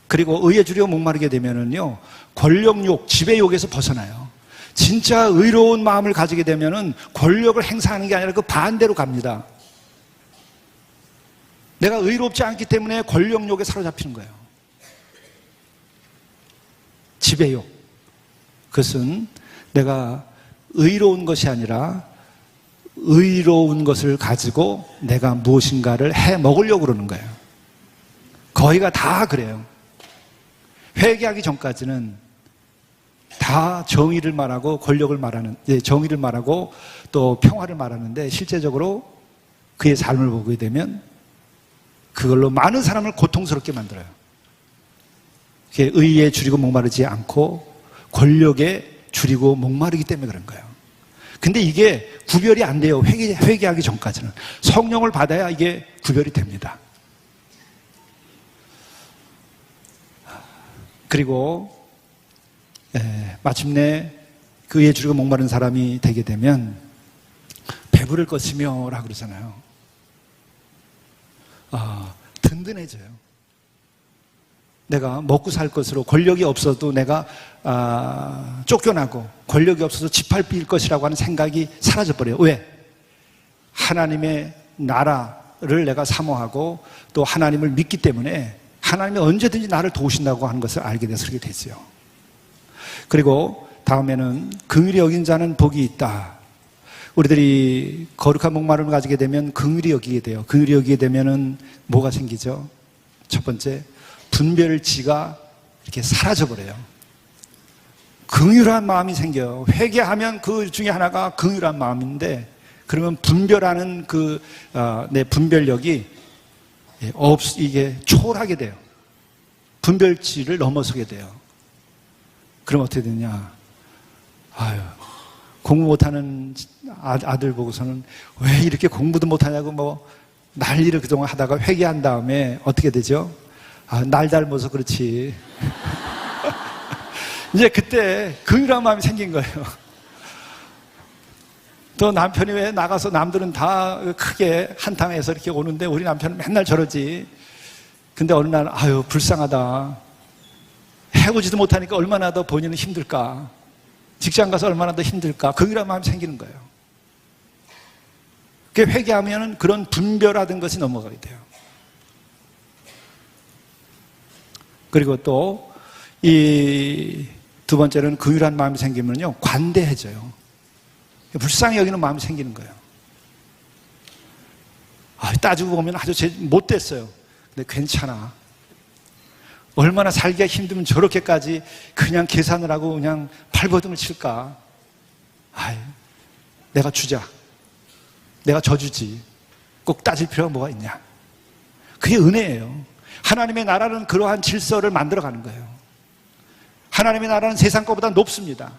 그리고 의에 줄이고 목마르게 되면은요, 권력욕, 지배욕에서 벗어나요. 진짜 의로운 마음을 가지게 되면은 권력을 행사하는 게 아니라 그 반대로 갑니다. 내가 의롭지 않기 때문에 권력욕에 사로잡히는 거예요. 지배욕. 그것은 내가 의로운 것이 아니라 의로운 것을 가지고 내가 무엇인가를 해 먹으려고 그러는 거예요. 거의가 다 그래요. 회개하기 전까지는 다 정의를 말하고 권력을 말하는, 정의를 말하고 또 평화를 말하는데 실제적으로 그의 삶을 보게 되면 그걸로 많은 사람을 고통스럽게 만들어요. 그게 의에 줄이고 목마르지 않고 권력에 줄이고 목마르기 때문에 그런 거예요. 근데 이게 구별이 안 돼요. 회개하기 전까지는. 성령을 받아야 이게 구별이 됩니다. 그리고 마침내 그 의에 줄이고 목마른 사람이 되게 되면 배부를 것이며 라고 그러잖아요. 든든해져요. 내가 먹고 살 것으로 권력이 없어도 내가 쫓겨나고 권력이 없어서 짓밟힐 것이라고 하는 생각이 사라져버려요. 왜? 하나님의 나라를 내가 사모하고 또 하나님을 믿기 때문에 하나님이 언제든지 나를 도우신다고 하는 것을 알게 돼서 그렇게 되죠. 그리고 다음에는 긍휼히 여긴 자는 복이 있다. 우리들이 거룩한 목마름을 가지게 되면 긍휼히 여기게 돼요. 긍휼히 여기게 되면은 뭐가 생기죠? 첫 번째, 분별지가 이렇게 사라져버려요. 긍휼한 마음이 생겨요. 회개하면 그 중에 하나가 긍휼한 마음인데, 그러면 분별하는 내 분별력이 이게 초월하게 돼요. 분별지를 넘어서게 돼요. 그럼 어떻게 되냐? 공부 못하는 아들 보고서는 왜 이렇게 공부도 못하냐고 난리를 그동안 하다가 회개한 다음에 어떻게 되죠? 날 닮아서 그렇지. 이제 그때 긍휼한 마음이 생긴 거예요. 또 남편이 왜 나가서 남들은 다 크게 한탕해서 이렇게 오는데 우리 남편은 맨날 저러지. 근데 어느 날 불쌍하다. 해보지도 못하니까 얼마나 더 본인은 힘들까. 직장 가서 얼마나 더 힘들까. 긍휼한 마음이 생기는 거예요. 그게 회개하면 그런 분별하던 것이 넘어가게 돼요. 그리고 또 이 두 번째는 긍휼한 마음이 생기면요, 관대해져요. 불쌍히 여기는 마음이 생기는 거예요. 따지고 보면 아주 못됐어요. 근데 괜찮아. 얼마나 살기가 힘들면 저렇게까지 그냥 계산을 하고 그냥 발버둥을 칠까. 내가 주자. 내가 져주지. 꼭 따질 필요가 뭐가 있냐. 그게 은혜예요. 하나님의 나라는 그러한 질서를 만들어가는 거예요. 하나님의 나라는 세상 것보다 높습니다.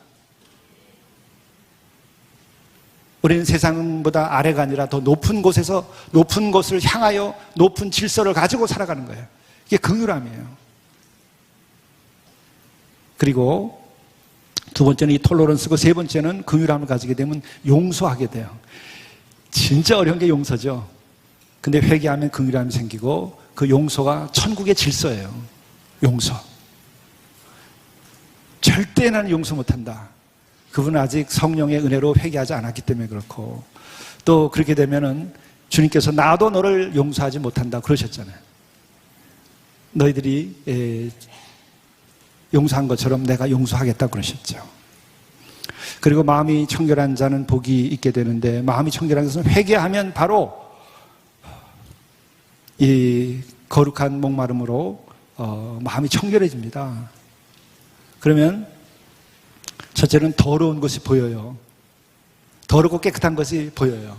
우리는 세상보다 아래가 아니라 더 높은 곳에서 높은 것을 향하여 높은 질서를 가지고 살아가는 거예요. 이게 긍휼함이에요. 그리고 두 번째는 이 톨러런스고, 세 번째는 긍휼함을 가지게 되면 용서하게 돼요. 진짜 어려운 게 용서죠. 근데 회개하면 긍휼함이 생기고, 그 용서가 천국의 질서예요. 용서. 절대 나는 용서 못한다. 그분은 아직 성령의 은혜로 회개하지 않았기 때문에 그렇고, 또 그렇게 되면은 주님께서 나도 너를 용서하지 못한다 그러셨잖아요. 너희들이 용서한 것처럼 내가 용서하겠다 그러셨죠. 그리고 마음이 청결한 자는 복이 있게 되는데, 마음이 청결한 것은 회개하면 바로 이 거룩한 목마름으로 마음이 청결해집니다. 그러면 첫째는 더러운 것이 보여요. 더럽고 깨끗한 것이 보여요.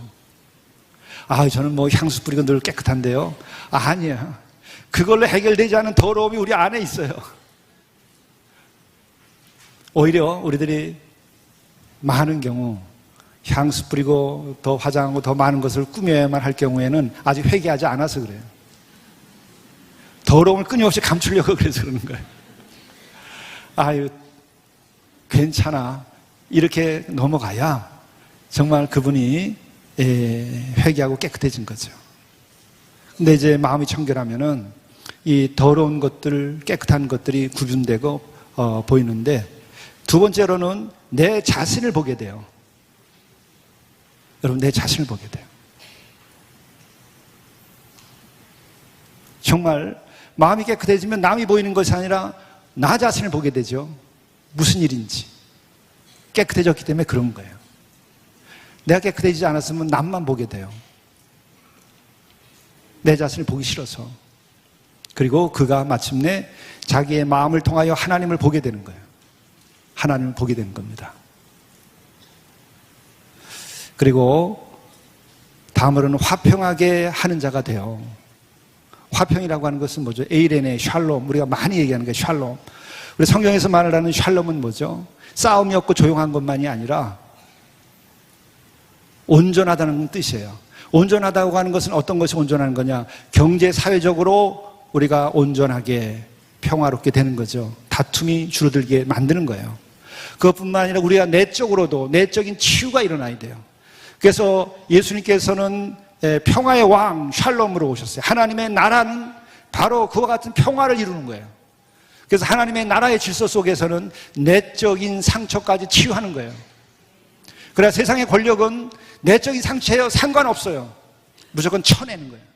저는 향수 뿌리고 늘 깨끗한데요. 아니야. 그걸로 해결되지 않은 더러움이 우리 안에 있어요. 오히려 우리들이 많은 경우 향수 뿌리고 더 화장하고 더 많은 것을 꾸며야만 할 경우에는 아직 회개하지 않아서 그래요. 더러움을 끊임없이 감추려고 그래서 그러는 거예요. 괜찮아. 이렇게 넘어가야 정말 그분이 회개하고 깨끗해진 거죠. 근데 이제 마음이 청결하면은 이 더러운 것들, 깨끗한 것들이 구분되고 보이는데, 두 번째로는 내 자신을 보게 돼요. 여러분, 내 자신을 보게 돼요. 정말 마음이 깨끗해지면 남이 보이는 것이 아니라 나 자신을 보게 되죠. 무슨 일인지. 깨끗해졌기 때문에 그런 거예요. 내가 깨끗해지지 않았으면 남만 보게 돼요. 내 자신을 보기 싫어서. 그리고 그가 마침내 자기의 마음을 통하여 하나님을 보게 되는 거예요. 하나님을 보게 되는 겁니다. 그리고 다음으로는 화평하게 하는 자가 돼요. 화평이라고 하는 것은 뭐죠? 에이레네, 샬롬. 우리가 많이 얘기하는 게 샬롬. 우리 성경에서 말하는 샬롬은 뭐죠? 싸움이 없고 조용한 것만이 아니라 온전하다는 뜻이에요. 온전하다고 하는 것은 어떤 것이 온전한 거냐? 경제, 사회적으로 우리가 온전하게 평화롭게 되는 거죠. 다툼이 줄어들게 만드는 거예요. 그것뿐만 아니라 우리가 내적으로도 내적인 치유가 일어나야 돼요. 그래서 예수님께서는 평화의 왕 샬롬으로 오셨어요. 하나님의 나라는 바로 그와 같은 평화를 이루는 거예요. 그래서 하나님의 나라의 질서 속에서는 내적인 상처까지 치유하는 거예요. 그래야 세상의 권력은 내적인 상처에 상관없어요. 무조건 쳐내는 거예요.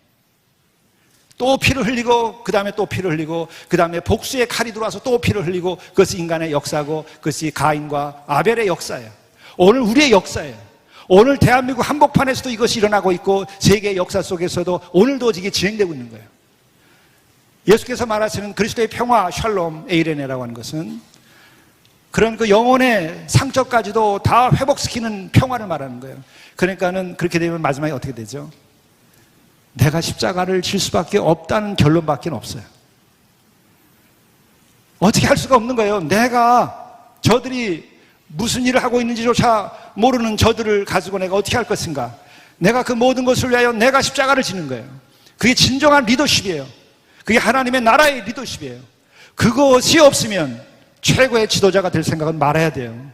또 피를 흘리고 그 다음에 또 피를 흘리고 그 다음에 복수의 칼이 들어와서 또 피를 흘리고 그것이 인간의 역사고 그것이 가인과 아벨의 역사예요. 오늘 우리의 역사예요. 오늘 대한민국 한복판에서도 이것이 일어나고 있고 세계의 역사 속에서도 오늘도 이게 진행되고 있는 거예요. 예수께서 말하시는 그리스도의 평화 샬롬 에이레네라고 하는 것은 그런 그 영혼의 상처까지도 다 회복시키는 평화를 말하는 거예요. 그러니까는 그렇게 되면 마지막에 어떻게 되죠? 내가 십자가를 질 수밖에 없다는 결론밖에 없어요. 어떻게 할 수가 없는 거예요. 내가 저들이 무슨 일을 하고 있는지조차 모르는 저들을 가지고 내가 어떻게 할 것인가. 내가 그 모든 것을 위하여 내가 십자가를 지는 거예요. 그게 진정한 리더십이에요. 그게 하나님의 나라의 리더십이에요. 그것이 없으면 최고의 지도자가 될 생각은 말아야 돼요.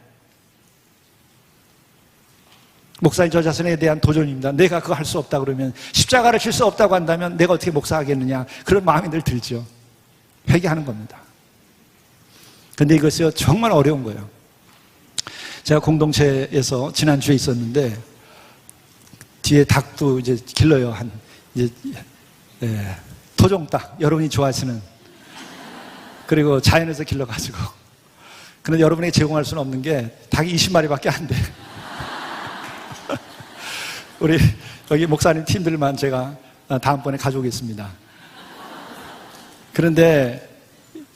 목사님 저 자신에 대한 도전입니다. 내가 그거 할 수 없다 그러면 십자가를 질 수 없다고 한다면 내가 어떻게 목사하겠느냐 그런 마음이 늘 들죠. 회개하는 겁니다. 그런데 이것이 정말 어려운 거예요. 제가 공동체에서 지난주에 있었는데 뒤에 닭도 이제 길러요. 토종닭 여러분이 좋아하시는 그리고 자연에서 길러가지고 그런데 여러분에게 제공할 수는 없는 게 닭이 20마리밖에 안 돼. 우리 여기 목사님 팀들만 제가 다음번에 가져오겠습니다. 그런데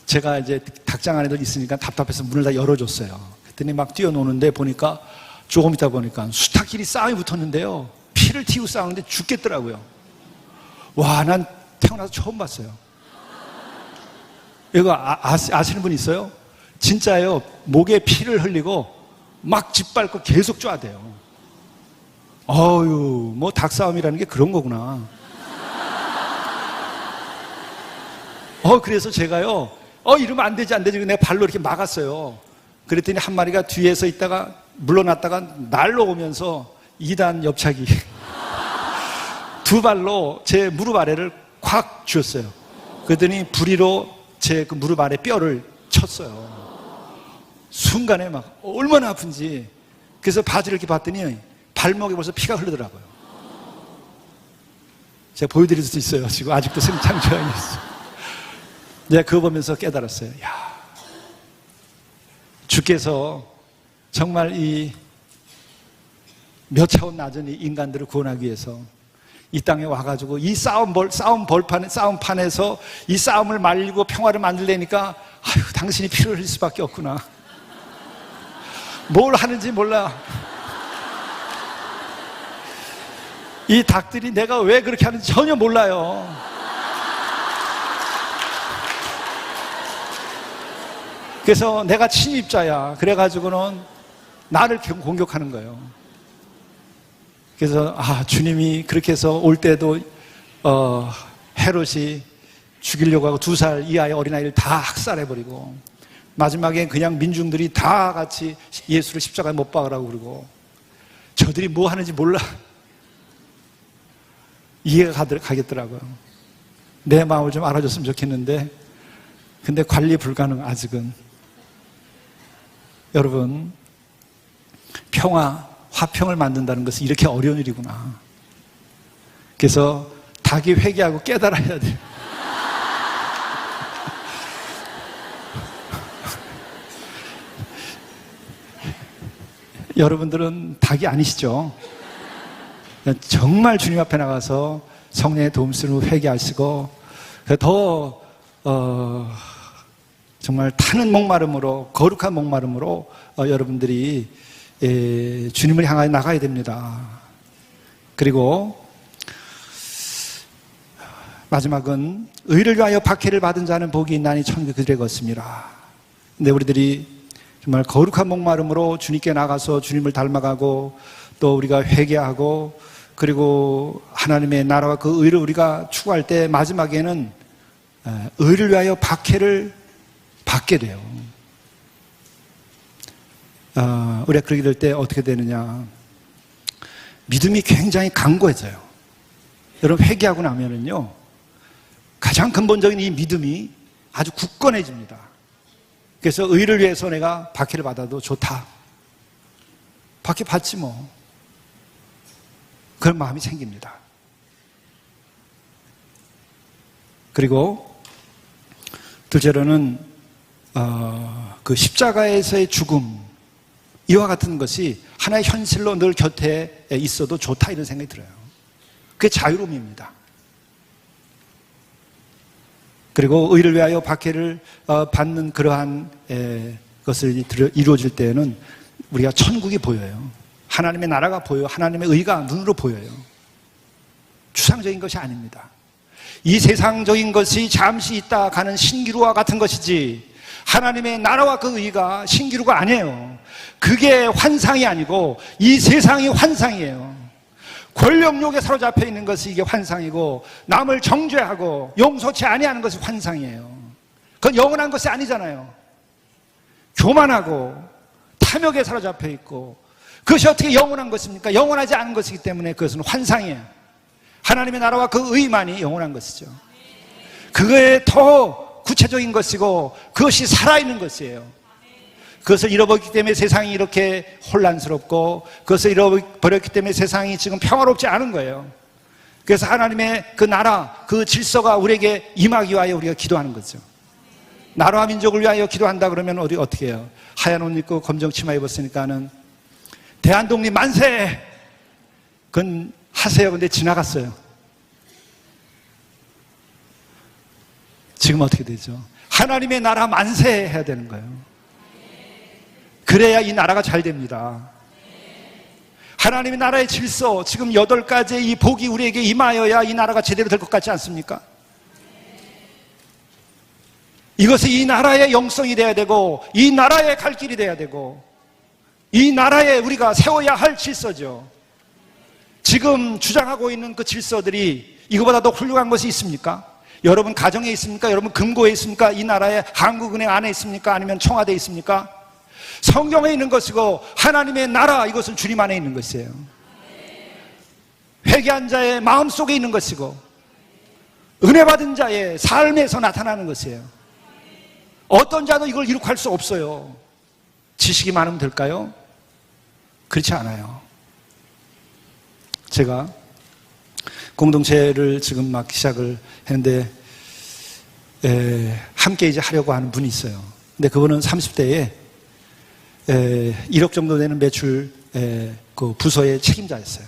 제가 이제 닭장 안에 있으니까 답답해서 문을 다 열어줬어요. 그랬더니 막 뛰어노는데 보니까 조금 있다 보니까 수탉끼리 싸움이 붙었는데요. 피를 튀고 싸우는데 죽겠더라고요. 와, 난 태어나서 처음 봤어요. 이거 아시는 분 있어요? 진짜예요. 목에 피를 흘리고 막 짓밟고 계속 쪼아대요. 어휴, 뭐 닭싸움이라는 게 그런 거구나. 그래서 제가요, 이러면 안 되지. 내가 발로 이렇게 막았어요. 그랬더니 한 마리가 뒤에서 있다가 물러났다가 날라오면서 2단 옆차기. 두 발로 제 무릎 아래를 콱 쥐었어요. 그랬더니 부리로 제 그 무릎 아래 뼈를 쳤어요. 순간에 막 얼마나 아픈지. 그래서 바지를 이렇게 봤더니 발목에 벌써 피가 흐르더라고요. 제가 보여드릴 수 있어요. 지금 아직도 생창조항이 있어요. 내가 그거 보면서 깨달았어요. 야, 주께서 정말 이 몇 차원 낮은 이 인간들을 구원하기 위해서 이 땅에 와가지고 이 싸움판에서 이 싸움을 말리고 평화를 만들려니까 아유, 당신이 피를 흘릴 수밖에 없구나. 뭘 하는지 몰라. 이 닭들이 내가 왜 그렇게 하는지 전혀 몰라요. 그래서 내가 침입자야. 그래가지고는 나를 공격하는 거예요. 그래서 주님이 그렇게 해서 올 때도 헤롯이 죽이려고 하고 2살 이하의 어린아이를 다 학살해버리고 마지막에 그냥 민중들이 다 같이 예수를 십자가에 못 박으라고 그러고 저들이 뭐 하는지 몰라. 이해가 가겠더라고요. 내 마음을 좀 알아줬으면 좋겠는데 근데 관리 불가능 아직은. 여러분, 평화, 화평을 만든다는 것은 이렇게 어려운 일이구나. 그래서 닭이 회개하고 깨달아야 돼요. 여러분들은 닭이 아니시죠? 정말 주님 앞에 나가서 성령의 도움 쓰고 회개하시고 더 정말 타는 목마름으로, 거룩한 목마름으로 여러분들이 주님을 향하여 나가야 됩니다. 그리고 마지막은 의를 위하여 박해를 받은 자는 복이 있나니 천국이 그들의 것입니다. 근데 우리들이 정말 거룩한 목마름으로 주님께 나가서 주님을 닮아가고 또 우리가 회개하고 그리고 하나님의 나라와 그 의를 우리가 추구할 때 마지막에는 의를 위하여 박해를 받게 돼요. 우리가 그렇게 될 때 어떻게 되느냐? 믿음이 굉장히 강고해져요. 여러분 회개하고 나면은요, 가장 근본적인 이 믿음이 아주 굳건해집니다. 그래서 의를 위해서 내가 박해를 받아도 좋다. 박해 받지 뭐. 그런 마음이 생깁니다. 그리고 둘째로는 그 십자가에서의 죽음, 이와 같은 것이 하나의 현실로 늘 곁에 있어도 좋다, 이런 생각이 들어요. 그게 자유로움입니다. 그리고 의를 위하여 박해를 받는 그러한 것을 이루어질 때에는 우리가 천국이 보여요. 하나님의 나라가 보여요. 하나님의 의가 눈으로 보여요. 추상적인 것이 아닙니다. 이 세상적인 것이 잠시 있다 가는 신기루와 같은 것이지, 하나님의 나라와 그 의가 신기루가 아니에요. 그게 환상이 아니고 이 세상이 환상이에요. 권력욕에 사로잡혀 있는 것이 이게 환상이고, 남을 정죄하고 용서치 아니하는 것이 환상이에요. 그건 영원한 것이 아니잖아요. 교만하고 탐욕에 사로잡혀 있고, 그것이 어떻게 영원한 것입니까? 영원하지 않은 것이기 때문에 그것은 환상이에요. 하나님의 나라와 그 의만이 영원한 것이죠. 그거에 더 구체적인 것이고 그것이 살아있는 것이에요. 그것을 잃어버렸기 때문에 세상이 이렇게 혼란스럽고, 그것을 잃어버렸기 때문에 세상이 지금 평화롭지 않은 거예요. 그래서 하나님의 그 나라, 그 질서가 우리에게 임하기 위하여 우리가 기도하는 거죠. 나라와 민족을 위하여 기도한다 그러면 우리 어떻게 해요? 하얀 옷 입고 검정 치마 입었으니까는 대한독립 만세! 그건 하세요. 근데 지나갔어요. 지금 어떻게 되죠? 하나님의 나라 만세 해야 되는 거예요. 그래야 이 나라가 잘 됩니다. 하나님의 나라의 질서, 지금 8가지의 이 복이 우리에게 임하여야 이 나라가 제대로 될 것 같지 않습니까? 이것이 이 나라의 영성이 돼야 되고, 이 나라의 갈 길이 돼야 되고, 이 나라에 우리가 세워야 할 질서죠. 지금 주장하고 있는 그 질서들이 이거보다 더 훌륭한 것이 있습니까? 여러분 가정에 있습니까? 여러분 금고에 있습니까? 이 나라의 한국은행 안에 있습니까? 아니면 청와대에 있습니까? 성경에 있는 것이고 하나님의 나라, 이것은 주님 안에 있는 것이에요. 회개한 자의 마음속에 있는 것이고 은혜 받은 자의 삶에서 나타나는 것이에요. 어떤 자도 이걸 이룩할 수 없어요. 지식이 많으면 될까요? 그렇지 않아요. 제가 공동체를 지금 막 시작을 했는데 함께 이제 하려고 하는 분이 있어요. 근데 그분은 30대에 1억 정도 되는 매출 그 부서의 책임자였어요.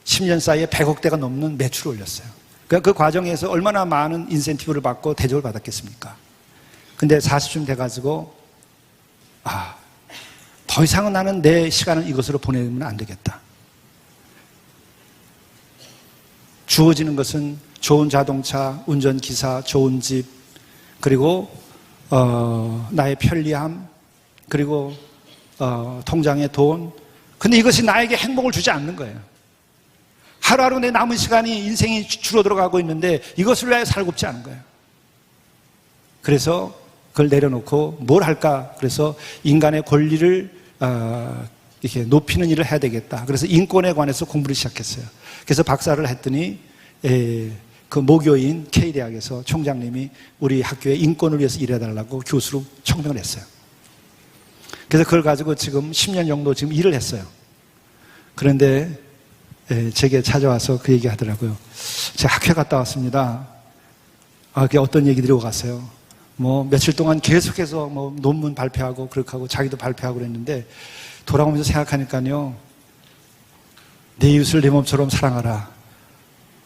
10년 사이에 100억대가 넘는 매출을 올렸어요. 그러니까 그 과정에서 얼마나 많은 인센티브를 받고 대접을 받았겠습니까? 근데 40쯤 돼가지고 더 이상은 나는 내 시간을 이것으로 보내면 안 되겠다. 주어지는 것은 좋은 자동차, 운전기사, 좋은 집, 그리고 나의 편리함, 그리고 통장에 돈. 근데 이것이 나에게 행복을 주지 않는 거예요. 하루하루 내 남은 시간이, 인생이 줄어들어가고 있는데 이것을 위하여 살고 싶지 않은 거예요. 그래서 그걸 내려놓고 뭘 할까? 그래서 인간의 권리를 이렇게 높이는 일을 해야 되겠다. 그래서 인권에 관해서 공부를 시작했어요. 그래서 박사를 했더니 그 모교인 K대학에서 총장님이 우리 학교의 인권을 위해서 일해달라고 교수로 청명을 했어요. 그래서 그걸 가지고 지금 10년 정도 지금 일을 했어요. 그런데 제게 찾아와서 그 얘기 하더라고요. 제가 학회 갔다 왔습니다. 그게 어떤 얘기 드리고 갔어요. 뭐 며칠 동안 계속해서 뭐 논문 발표하고 그렇게 하고 자기도 발표하고 그랬는데 돌아오면서 생각하니까요, 내 이웃을 내 몸처럼 사랑하라.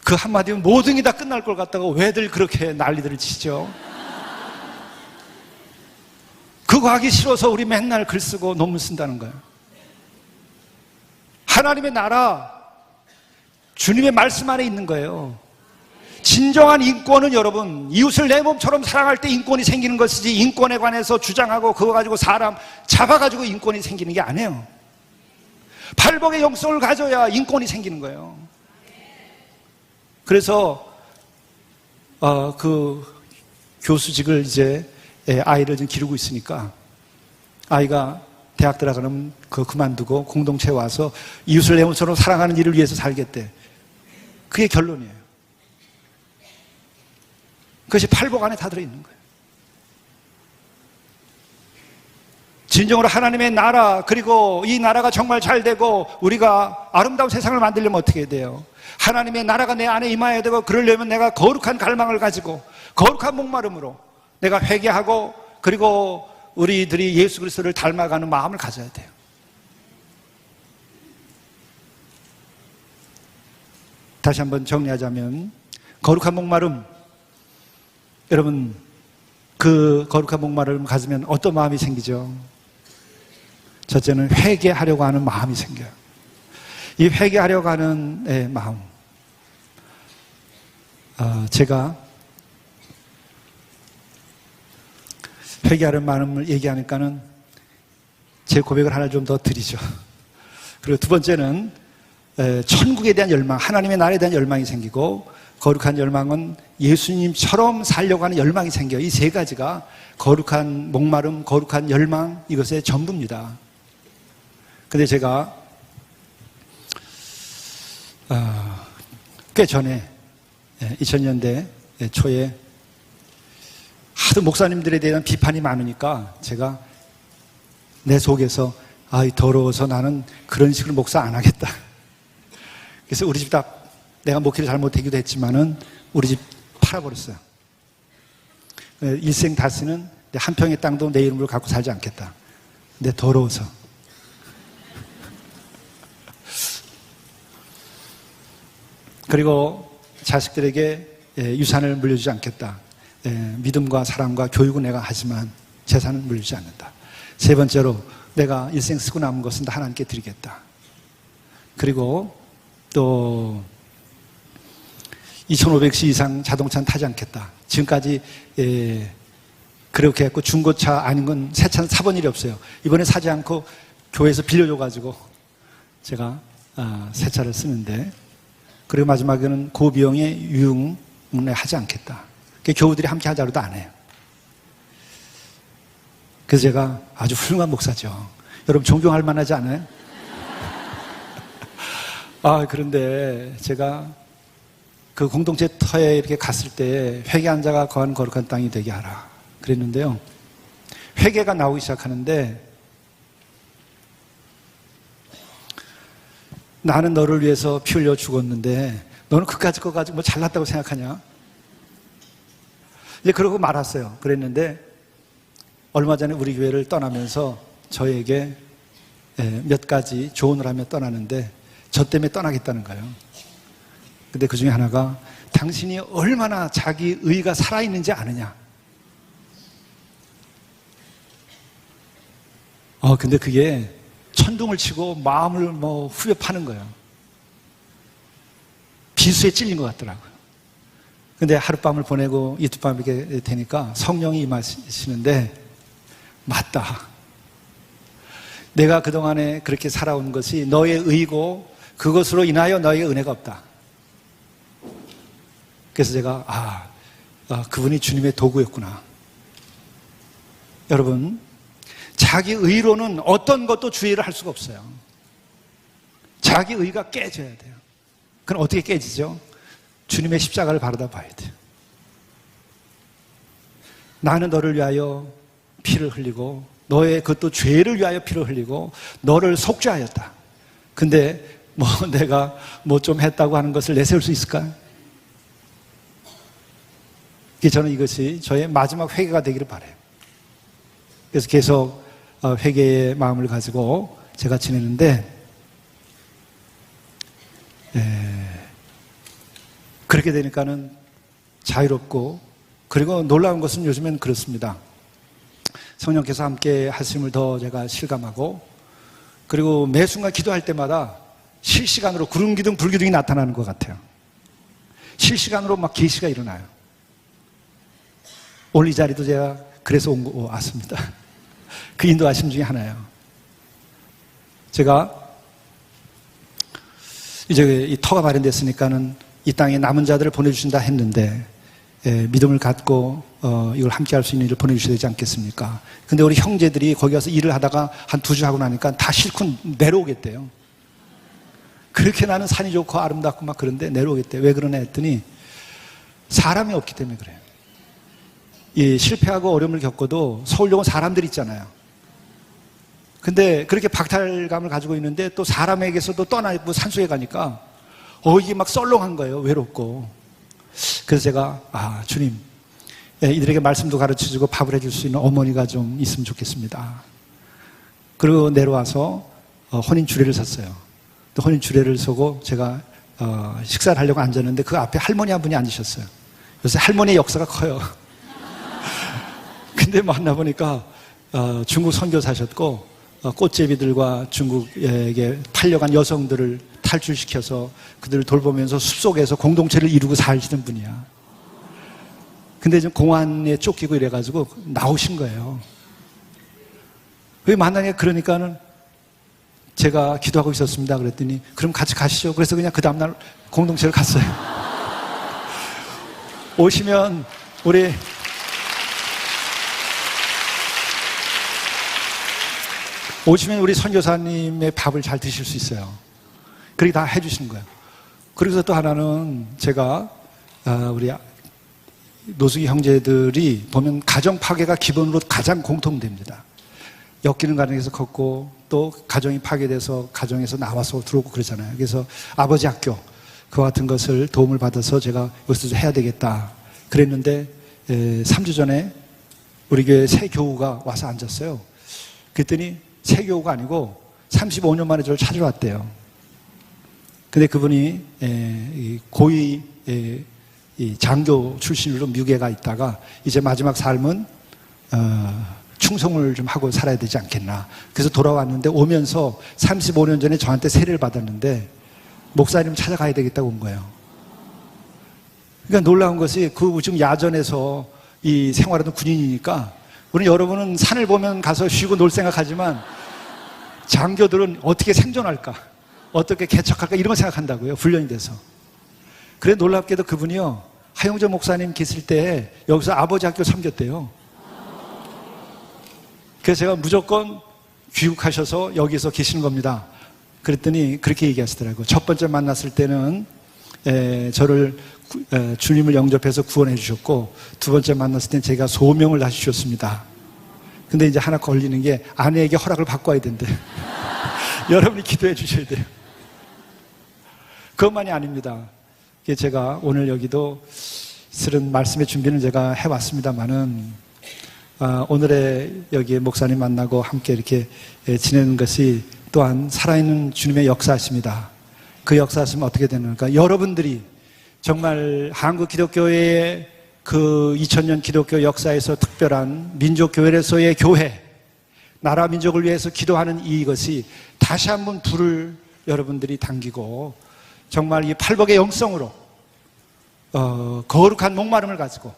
그 한마디면 모든 게 다 끝날 걸 갖다가 왜들 그렇게 난리들을 치죠? 그거 하기 싫어서 우리 맨날 글 쓰고 논문 쓴다는 거예요. 하나님의 나라, 주님의 말씀 안에 있는 거예요. 진정한 인권은 여러분, 이웃을 내 몸처럼 사랑할 때 인권이 생기는 것이지, 인권에 관해서 주장하고 그거 가지고 사람 잡아가지고 인권이 생기는 게 아니에요. 팔복의 영성을 가져야 인권이 생기는 거예요. 그래서 그 교수직을 이제 아이를 좀 기르고 있으니까, 아이가 대학 들어가면 그거 그만두고 공동체에 와서 이웃을 내 몸처럼 사랑하는 일을 위해서 살겠대. 그게 결론이에요. 그것이 팔복 안에 다 들어있는 거예요. 진정으로 하나님의 나라, 그리고 이 나라가 정말 잘 되고 우리가 아름다운 세상을 만들려면 어떻게 해야 돼요? 하나님의 나라가 내 안에 임해야 되고, 그러려면 내가 거룩한 갈망을 가지고 거룩한 목마름으로 내가 회개하고, 그리고 우리들이 예수 그리스도를 닮아가는 마음을 가져야 돼요. 다시 한번 정리하자면, 거룩한 목마름, 여러분, 그 거룩한 목마름을 가지면 어떤 마음이 생기죠? 첫째는 회개하려고 하는 마음이 생겨요. 이 회개하려고 하는 마음, 제가 회개하는 마음을 얘기하니까는 제 고백을 하나 좀 더 드리죠. 그리고 두 번째는 천국에 대한 열망, 하나님의 나라에 대한 열망이 생기고, 거룩한 열망은 예수님처럼 살려고 하는 열망이 생겨요. 이 세 가지가 거룩한 목마름, 거룩한 열망, 이것의 전부입니다. 근데 제가 꽤 전에 2000년대 초에 하도 목사님들에 대한 비판이 많으니까 제가 내 속에서 더러워서 나는 그런 식으로 목사 안 하겠다. 그래서 우리 집 다, 내가 목회를 잘못하기도 했지만은 우리 집 팔아버렸어요. 일생 다시는 한 평의 땅도 내 이름으로 갖고 살지 않겠다. 근데 더러워서. 그리고 자식들에게 유산을 물려주지 않겠다. 믿음과 사랑과 교육은 내가 하지만 재산은 물려주지 않는다. 세 번째로, 내가 일생 쓰고 남은 것은 다 하나님께 드리겠다. 그리고 또 2,500시 이상 자동차는 타지 않겠다. 지금까지 그렇게 했고, 중고차 아닌 건 새 차는 사본 일이 없어요. 이번에 사지 않고 교회에서 빌려줘가지고 제가 새 차를 쓰는데, 그리고 마지막에는 고비용의 유흥을 하지 않겠다. 교우들이 함께 하자로도 안 해요. 그래서 제가 아주 훌륭한 목사죠. 여러분 존경할 만하지 않아요? 그런데 제가 그 공동체 터에 이렇게 갔을 때 회개한 자가 거하는 거룩한 땅이 되게 하라 그랬는데요. 회개가 나오기 시작하는데, 나는 너를 위해서 피 흘려 죽었는데 너는 그까짓 거 가지고 뭐 잘났다고 생각하냐? 이제 그러고 말았어요. 그랬는데 얼마 전에 우리 교회를 떠나면서 저에게 몇 가지 조언을 하며 떠나는데, 저 때문에 떠나겠다는 거예요. 근데 그 중에 하나가, 당신이 얼마나 자기 의가 살아있는지 아느냐? 근데 그게 천둥을 치고 마음을 후벼 파는 거예요. 비수에 찔린 것 같더라고요. 근데 하룻밤을 보내고 이틀밤 이렇게 되니까 성령이 임하시는데, 맞다. 내가 그동안에 그렇게 살아온 것이 너의 의고, 그것으로 인하여 너에게 은혜가 없다. 그래서 제가 그분이 주님의 도구였구나. 여러분, 자기 의로는 어떤 것도 주의를 할 수가 없어요. 자기 의가 깨져야 돼요. 그럼 어떻게 깨지죠? 주님의 십자가를 바라다 봐야 돼요. 나는 너를 위하여 피를 흘리고, 너의 그것도 죄를 위하여 피를 흘리고 너를 속죄하였다. 근데 내가 좀 했다고 하는 것을 내세울 수 있을까요? 저는 이것이 저의 마지막 회개가 되기를 바라요. 그래서 계속 회개의 마음을 가지고 제가 지내는데, 그렇게 되니까는 자유롭고, 그리고 놀라운 것은 요즘엔 그렇습니다. 성령께서 함께 하심을 더 제가 실감하고, 그리고 매 순간 기도할 때마다 실시간으로 구름기둥 불기둥이 나타나는 것 같아요. 실시간으로 막 계시가 일어나요. 오늘 이 자리도 제가 그래서 왔습니다. 그 인도하심 중에 하나예요. 제가 이제 이 터가 마련됐으니까는 이 땅에 남은 자들을 보내주신다 했는데, 믿음을 갖고 이걸 함께 할 수 있는 일을 보내주셔야 되지 않겠습니까? 근데 우리 형제들이 거기 가서 일을 하다가 한 2주 하고 나니까 다 실컷 내려오겠대요. 그렇게 나는 산이 좋고 아름답고 막 그런데 내려오겠대요. 왜 그러나 했더니 사람이 없기 때문에 그래요. 이 실패하고 어려움을 겪어도 서울역은 사람들이 있잖아요. 근데 그렇게 박탈감을 가지고 있는데 또 사람에게서도 떠나고 산속에 가니까 이게 막 썰렁한 거예요. 외롭고. 그래서 제가 주님, 이들에게 말씀도 가르쳐주고 밥을 해줄 수 있는 어머니가 좀 있으면 좋겠습니다. 그리고 내려와서 혼인 주례를 섰어요. 또 혼인 주례를 서고 제가 식사를 하려고 앉았는데 그 앞에 할머니 한 분이 앉으셨어요. 요새 할머니의 역사가 커요. 근데 만나보니까 중국 선교사셨고, 꽃제비들과 중국에게 팔려간 여성들을 탈출시켜서 그들을 돌보면서 숲속에서 공동체를 이루고 사시는 분이야. 근데 좀 공안에 쫓기고 이래가지고 나오신 거예요. 왜 만나게 그러니까는 제가 기도하고 있었습니다. 그랬더니 그럼 같이 가시죠. 그래서 그냥 그 다음날 공동체를 갔어요. 오시면 우리 선교사님의 밥을 잘 드실 수 있어요. 그렇게 다 해주시는 거예요. 그래서 또 하나는 제가 우리 노숙이 형제들이 보면 가정 파괴가 기본으로 가장 공통됩니다. 엮이는 가정에서 컸고 또 가정이 파괴돼서 가정에서 나와서 들어오고 그러잖아요. 그래서 아버지 학교 그와 같은 것을 도움을 받아서 제가 이것을 해야 되겠다 그랬는데 3주 전에 우리 교회 새 교우가 와서 앉았어요. 그랬더니 새 교우가 아니고 35년 만에 저를 찾으러 왔대요. 근데 그분이 고위 장교 출신으로 미국에 가 있다가 이제 마지막 삶은 충성을 좀 하고 살아야 되지 않겠나. 그래서 돌아왔는데 오면서 35년 전에 저한테 세례를 받았는데 목사님 찾아가야 되겠다고 온 거예요. 그러니까 놀라운 것이 그 지금 야전에서 이 생활하던 군인이니까 우리 여러분은 산을 보면 가서 쉬고 놀 생각하지만 장교들은 어떻게 생존할까? 어떻게 개척할까? 이런 거 생각한다고요. 훈련이 돼서. 그래 놀랍게도 그분이요. 하용조 목사님 계실 때 여기서 아버지 학교 섬겼대요. 그래서 제가 무조건 귀국하셔서 여기서 계시는 겁니다. 그랬더니 그렇게 얘기하시더라고요. 첫 번째 만났을 때는 저를 주님을 영접해서 구원해 주셨고 두 번째 만났을 때는 제가 소명을 다시 주셨습니다. 근데 이제 하나 걸리는 게 아내에게 허락을 받고 와야 된대. 여러분이 기도해 주셔야 돼요. 그것만이 아닙니다. 제가 오늘 여기도 실은 말씀의 준비는 제가 해왔습니다만은 오늘의 여기 목사님 만나고 함께 이렇게 지내는 것이 또한 살아있는 주님의 역사이십니다. 그 역사였으면 어떻게 되는가? 여러분들이 정말 한국 기독교의 그 2000년 기독교 역사에서 특별한 민족교회에서의 교회, 나라 민족을 위해서 기도하는 이것이 다시 한번 불을 여러분들이 당기고 정말 이 팔복의 영성으로 거룩한 목마름을 가지고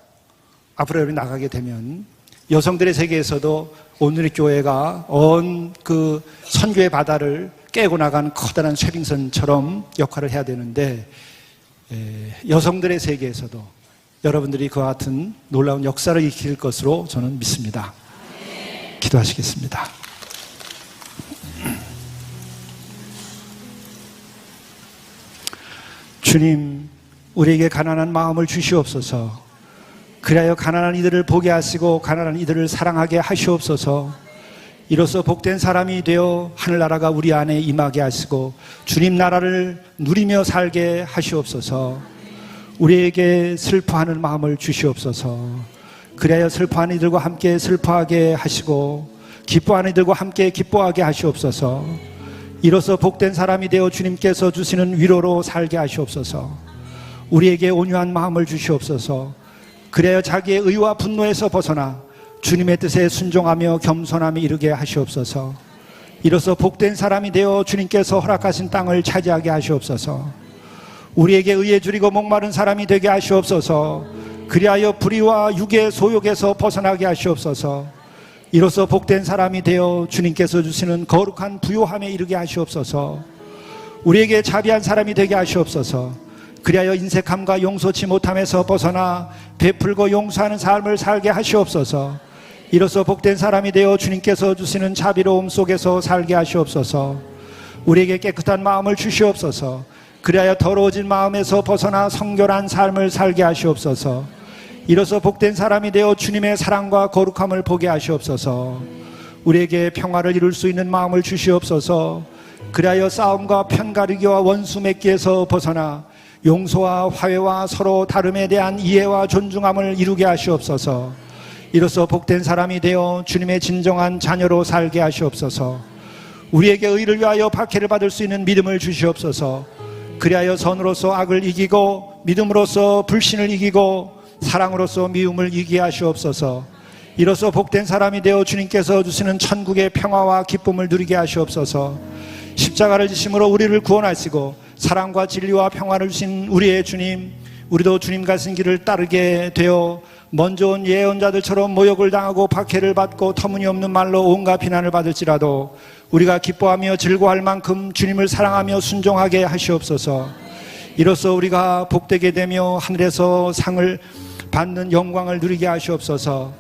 앞으로 여러분이 나가게 되면 여성들의 세계에서도 오늘의 교회가 온 그 선교의 바다를 깨고 나가는 커다란 쇠빙선처럼 역할을 해야 되는데 여성들의 세계에서도 여러분들이 그와 같은 놀라운 역사를 익힐 것으로 저는 믿습니다. 기도하시겠습니다. 주님, 우리에게 가난한 마음을 주시옵소서. 그리하여 가난한 이들을 보게 하시고 가난한 이들을 사랑하게 하시옵소서. 이로써 복된 사람이 되어 하늘나라가 우리 안에 임하게 하시고 주님 나라를 누리며 살게 하시옵소서. 우리에게 슬퍼하는 마음을 주시옵소서. 그리하여 슬퍼하는 이들과 함께 슬퍼하게 하시고 기뻐하는 이들과 함께 기뻐하게 하시옵소서. 이로써 복된 사람이 되어 주님께서 주시는 위로로 살게 하시옵소서. 우리에게 온유한 마음을 주시옵소서. 그래야 자기의 의와 분노에서 벗어나 주님의 뜻에 순종하며 겸손함에 이르게 하시옵소서. 이로써 복된 사람이 되어 주님께서 허락하신 땅을 차지하게 하시옵소서. 우리에게 의에 줄이고 목마른 사람이 되게 하시옵소서. 그리하여 불의와 육의 소욕에서 벗어나게 하시옵소서. 이로써 복된 사람이 되어 주님께서 주시는 거룩한 부요함에 이르게 하시옵소서. 우리에게 자비한 사람이 되게 하시옵소서. 그리하여 인색함과 용서치 못함에서 벗어나 베풀고 용서하는 삶을 살게 하시옵소서. 이로써 복된 사람이 되어 주님께서 주시는 자비로움 속에서 살게 하시옵소서. 우리에게 깨끗한 마음을 주시옵소서. 그리하여 더러워진 마음에서 벗어나 성결한 삶을 살게 하시옵소서. 이로써 복된 사람이 되어 주님의 사랑과 거룩함을 보게 하시옵소서. 우리에게 평화를 이룰 수 있는 마음을 주시옵소서. 그리하여 싸움과 편가르기와 원수 맺기에서 벗어나 용서와 화해와 서로 다름에 대한 이해와 존중함을 이루게 하시옵소서. 이로써 복된 사람이 되어 주님의 진정한 자녀로 살게 하시옵소서. 우리에게 의를 위하여 박해를 받을 수 있는 믿음을 주시옵소서. 그리하여 선으로서 악을 이기고 믿음으로써 불신을 이기고 사랑으로서 미움을 이기게 하시옵소서. 이로써 복된 사람이 되어 주님께서 주시는 천국의 평화와 기쁨을 누리게 하시옵소서. 십자가를 지심으로 우리를 구원하시고 사랑과 진리와 평화를 주신 우리의 주님, 우리도 주님 가신 길을 따르게 되어 먼저 온 예언자들처럼 모욕을 당하고 박해를 받고 터무니없는 말로 온갖 비난을 받을지라도 우리가 기뻐하며 즐거워할 만큼 주님을 사랑하며 순종하게 하시옵소서. 이로써 우리가 복되게 되며 하늘에서 상을 받는 영광을 누리게 하시옵소서.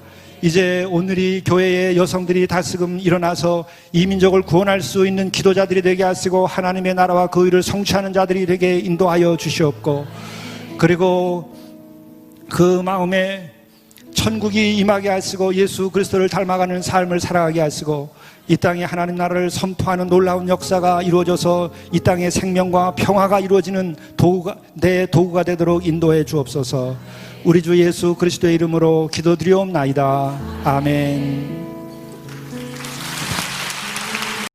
이제 오늘이 교회의 여성들이 다스금 일어나서 이 민족을 구원할 수 있는 기도자들이 되게 하시고 하나님의 나라와 그 의를 성취하는 자들이 되게 인도하여 주시옵고, 그리고 그 마음에 천국이 임하게 하시고 예수 그리스도를 닮아가는 삶을 살아가게 하시고 이 땅에 하나님 나라를 선포하는 놀라운 역사가 이루어져서 이 땅에 생명과 평화가 이루어지는 내 도구가 되도록 인도해 주옵소서. 우리 주 예수 그리스도의 이름으로 기도드리옵나이다. 아멘.